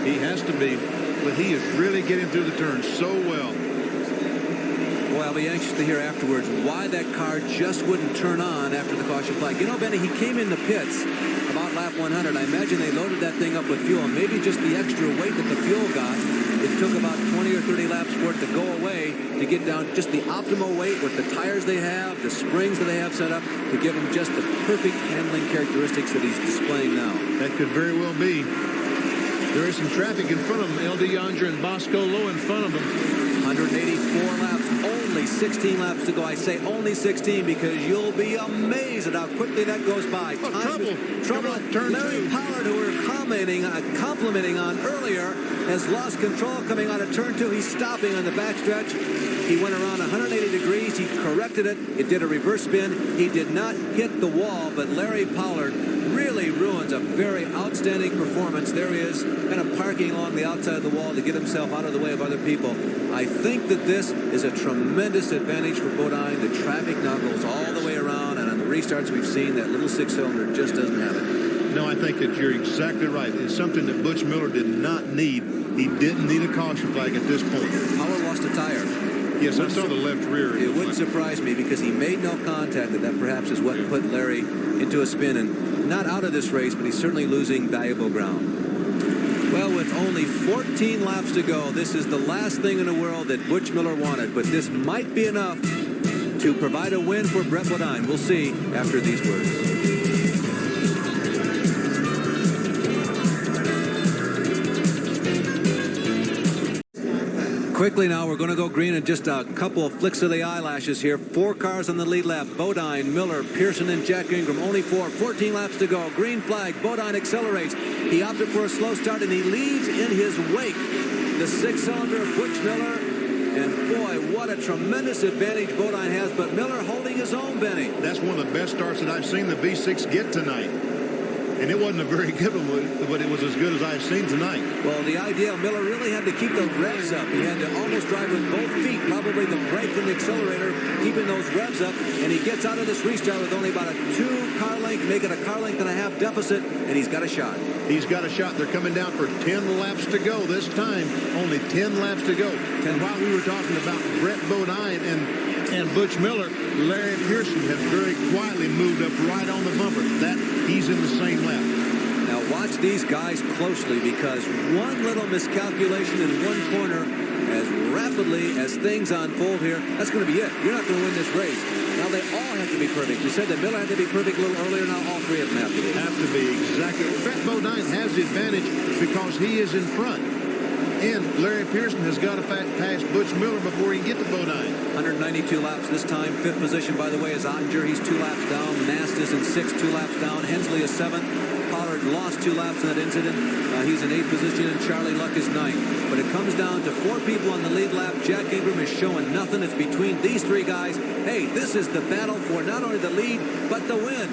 He has to be, but he is really getting through the turns so well. Boy, I'll be anxious to hear afterwards why that car just wouldn't turn on after the caution flag. You know, Benny, he came in the pits about lap 100. I imagine they loaded that thing up with fuel. Maybe just the extra weight that the fuel got, it took about 20 or 30 laps for it to go away to get down just the optimal weight with the tires they have, the springs that they have set up to give him just the perfect handling characteristics that he's displaying now. That could very well be. There is some traffic in front of him. LD Yonder and Bosco Low in front of him. 184 laps, only 16 laps to go. I say only 16 because you'll be amazed at how quickly that goes by. Trouble. Turn Larry 2. Pollard, who we're complimenting on earlier, has lost control coming out of turn 2. He's stopping on the backstretch. He went around 180 degrees. He corrected it. It did a reverse spin. He did not hit the wall, but Larry Pollard really ruins a very outstanding performance. There he is, kind of parking along the outside of the wall to get himself out of the way of other people. I think that this is a tremendous advantage for Bodine. The traffic now goes all the way around, and on the restarts we've seen, that little 6-cylinder just doesn't have it. No, I think that you're exactly right. It's something that Butch Miller did not need. He didn't need a caution flag at this point. Pollard lost a tire. Yes, I saw the left rear. It wouldn't surprise me because he made no contact, and that perhaps is what put Larry into a spin, and not out of this race, but he's certainly losing valuable ground. Well, with only 14 laps to go, this is the last thing in the world that Butch Miller wanted, but this might be enough to provide a win for Brett Bodine. We'll see after these words. Quickly now, we're going to go green in just a couple of flicks of the eyelashes here. 4 cars on the lead lap. Bodine, Miller, Pearson, and Jack Ingram. Only 14 laps to go. Green flag. Bodine accelerates. He opted for a slow start, and he leaves in his wake the 6-cylinder of Butch Miller. And boy, what a tremendous advantage Bodine has. But Miller holding holding his own, Benny. That's one of the best starts that I've seen the V6 get tonight. And it wasn't a very good one, but it was as good as I've seen tonight. Well, the idea, Miller really had to keep the revs up. He had to almost drive with both feet, probably the brake and the accelerator, keeping those revs up. And he gets out of this restart with only about a 2-car length, making a car length and a half deficit, and he's got a shot. He's got a shot. They're coming down for 10 laps to go this time. Only 10 laps to go. And while we were talking about Brett Bodine and Butch Miller, Larry Pearson has very quietly moved up right on the bumper. He's in the same lap. Now watch these guys closely, because one little miscalculation in one corner, as rapidly as things unfold here, that's going to be it. You're not going to win this race. Now they all have to be perfect. You said that Miller had to be perfect a little earlier. Now all three of them have to be. Have to be, exactly. Brett Bodine has the advantage because he is in front. And Larry Pearson has got to pass Butch Miller before he can get to Bodine. 192 laps this time. 5th position, by the way, is Ottinger. He's 2 laps down. Mast is in 6th, 2 laps down. Hensley is 7th. Pollard lost 2 laps in that incident. He's in 8th position, and Charlie Luck is 9th. But it comes down to 4 people on the lead lap. Jack Ingram is showing nothing. It's between these 3 guys. Hey, this is the battle for not only the lead, but the win.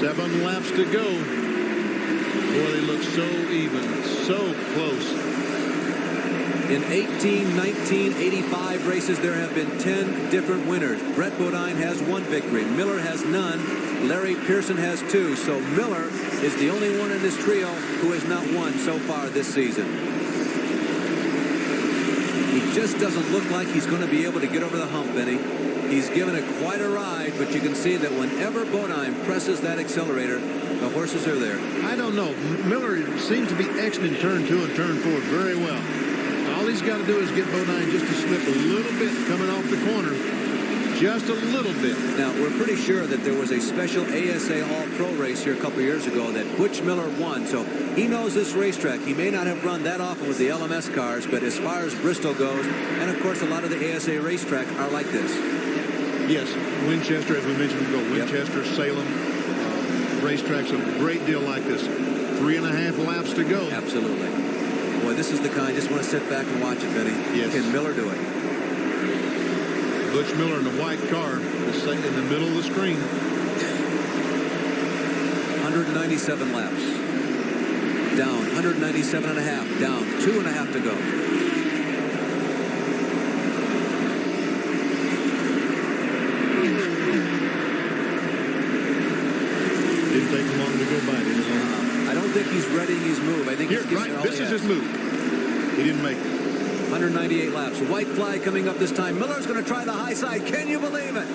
7 laps to go. Boy, they look so even, so close. In 18, 19, 85 races, there have been 10 different winners. Brett Bodine has 1 victory. Miller has none. Larry Pearson has 2. So Miller is the only one in this trio who has not won so far this season. He just doesn't look like he's going to be able to get over the hump, Benny. He's given it quite a ride, but you can see that whenever Bodine presses that accelerator, the horses are there. I don't know. Miller seems to be exiting turn 2 and turn 4 very well. All he's got to do is get Bodine just to slip a little bit coming off the corner. Just a little bit. Now, we're pretty sure that there was a special ASA All-Pro race here a couple years ago that Butch Miller won. So he knows this racetrack. He may not have run that often with the LMS cars, but as far as Bristol goes, and of course a lot of the ASA racetrack are like this. Yes, Winchester, as we mentioned ago, Winchester, yep. Salem, racetracks a great deal like this. 3.5 laps to go. Absolutely. Boy, this is the kind, just want to sit back and watch it, Benny. Yes. Can Miller do it? Butch Miller in the white car is in the middle of the screen. 197 laps. Down. 197 and a half. Down. 2.5 to go. Didn't take him long to go by, did it? I don't think he's readying his move. I think Here, right, this is his move. He didn't make it. 198 laps. White flag coming up this time. Miller's going to try the high side. Can you believe it?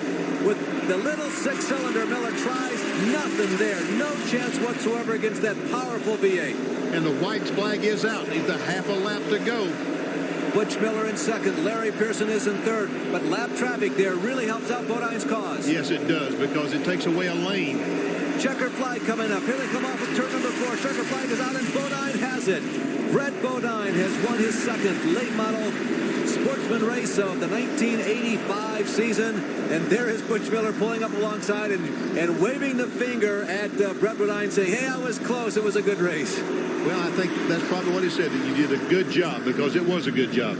With the little 6-cylinder, Miller tries. Nothing there. No chance whatsoever against that powerful V8. And the white flag is out. He's a half a lap to go. Butch Miller in 2nd. Larry Pearson is in 3rd. But lap traffic there really helps out Bodine's cause. Yes, it does, because it takes away a lane. Checker flag coming up. Here they come off of turn number 4. Checker flag is out, and Bodine has it. Brett Bodine has won his 2nd late model sportsman race of the 1985 season. And there is Butch Miller pulling up alongside and waving the finger at Brett Bodine, saying, hey, I was close. It was a good race. Well, I think that's probably what he said, that you did a good job, because it was a good job.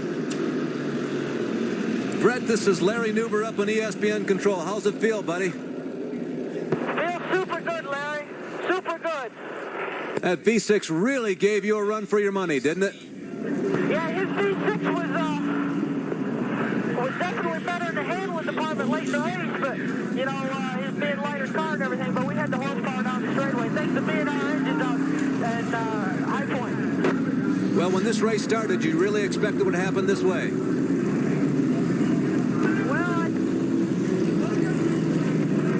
Brett, this is Larry Nuber up on ESPN Control. How's it feel, buddy? Feels super good, Larry. Super good. That V6 really gave you a run for your money, didn't it? Yeah, his V6 was definitely better in the handling department late in the race, but, you know, his being lighter car and everything, but we had the horsepower down the straightaway. Thanks to being our engines and High Point. Well, when this race started, you really expected it would happen this way?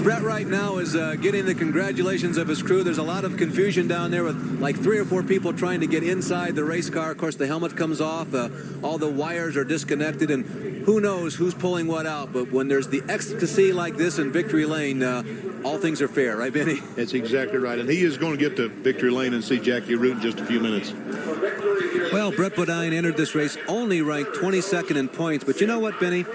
Brett right now is getting the congratulations of his crew. There's a lot of confusion down there with like 3 or 4 people trying to get inside the race car. Of course, the helmet comes off. All the wires are disconnected, and who knows who's pulling what out. But when there's the ecstasy like this in Victory Lane, all things are fair, right, Benny? That's exactly right. And he is going to get to Victory Lane and see Jackie Root in just a few minutes. Well, Brett Bodine entered this race only ranked 22nd in points. But you know what, Benny?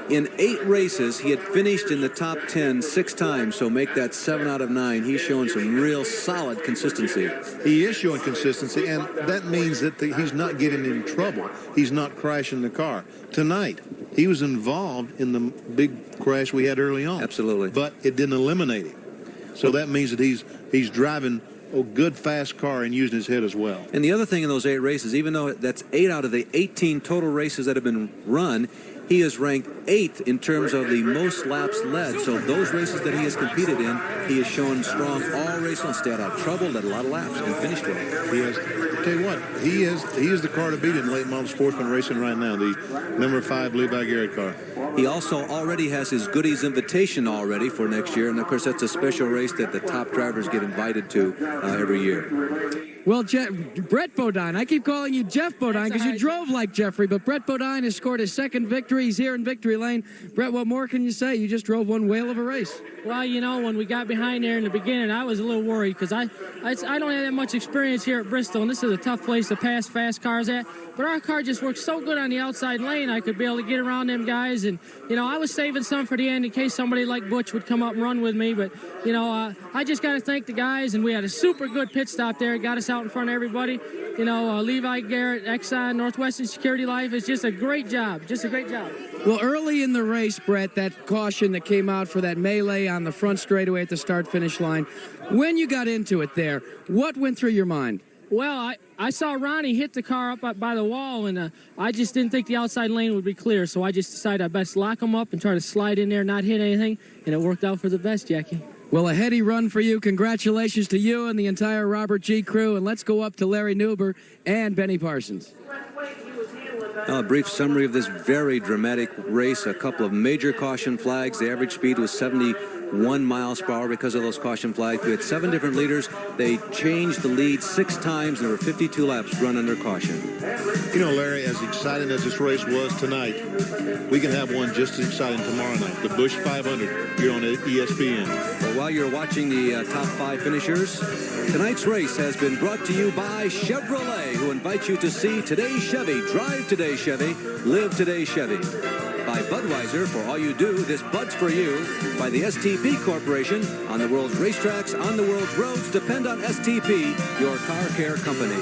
In 8 races, he had finished in the top 10 6 times, so make that 7 out of 9. He's showing some real solid consistency. He is showing consistency, and that means that he's not getting in trouble. He's not crashing the car. Tonight, He was involved in the big crash we had early on. Absolutely. But it didn't eliminate him. So that means that he's driving a good, fast car and using his head as well. And the other thing in those 8 races, even though that's 8 out of the 18 total races that have been run, he is ranked 8th in terms of the most laps led. So those races that he has competed in, he has shown strong all race long, stayed out of trouble, led a lot of laps, and finished well. He has. I'll tell you what, he is the car to beat in late model sportsman racing right now, the number 5 Levi Garrett car. He also already has his Goodies invitation already for next year, and of course that's a special race that the top drivers get invited to every year. Well, Brett Bodine, I keep calling you Jeff Bodine because you drove like Jeffrey, but Brett Bodine has scored his 2nd victory. He's here in victory lane. Brett, what more can you say? You just drove one whale of a race. Well, you know, when we got behind there in the beginning, I was a little worried because I don't have that much experience here at Bristol, and this is a tough place to pass fast cars at. But our car just works so good on the outside lane, I could be able to get around them guys. And, you know, I was saving some for the end in case somebody like Busch would come up and run with me. But, you know, I just got to thank the guys, and we had a super good pit stop there. It got us out in front of everybody. You know, Levi Garrett, Exxon, Northwestern Security Life. It's just a great job. Just a great job. Well, early in the race, Brett, that caution that came out for that melee on the front straightaway at the start-finish line, when you got into it there, what went through your mind? Well, I saw Ronnie hit the car up by the wall, and I just didn't think the outside lane would be clear, so I just decided I best lock him up and try to slide in there, not hit anything, and it worked out for the best, Jackie. Well, a heady run for you. Congratulations to you and the entire Robert G. crew, and let's go up to Larry Newber and Benny Parsons. A brief summary of this very dramatic race. A couple of major caution flags. The average speed was 71 miles per hour because of those caution flags. We had 7 different leaders. They changed the lead 6 times. There were 52 laps run under caution. You know, Larry, as exciting as this race was tonight, we can have one just as exciting tomorrow night. The Busch 500 here on ESPN. Well, while you're watching the top 5 finishers, tonight's race has been brought to you by Chevrolet, who invites you to see today's Chevy, drive today's Chevy, live today's Chevy. By Budweiser, for all you do, this Bud's for you. By the STP Corporation, on the world's racetracks, on the world's roads, depend on STP, your car care company.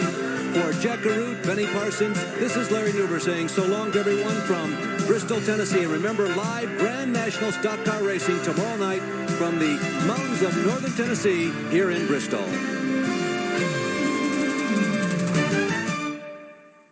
For Jack Garoot, Benny Parsons, this is Larry Newber saying so long to everyone from Bristol, Tennessee. And remember, live Grand National Stock Car Racing tomorrow night from the mountains of northern Tennessee here in Bristol.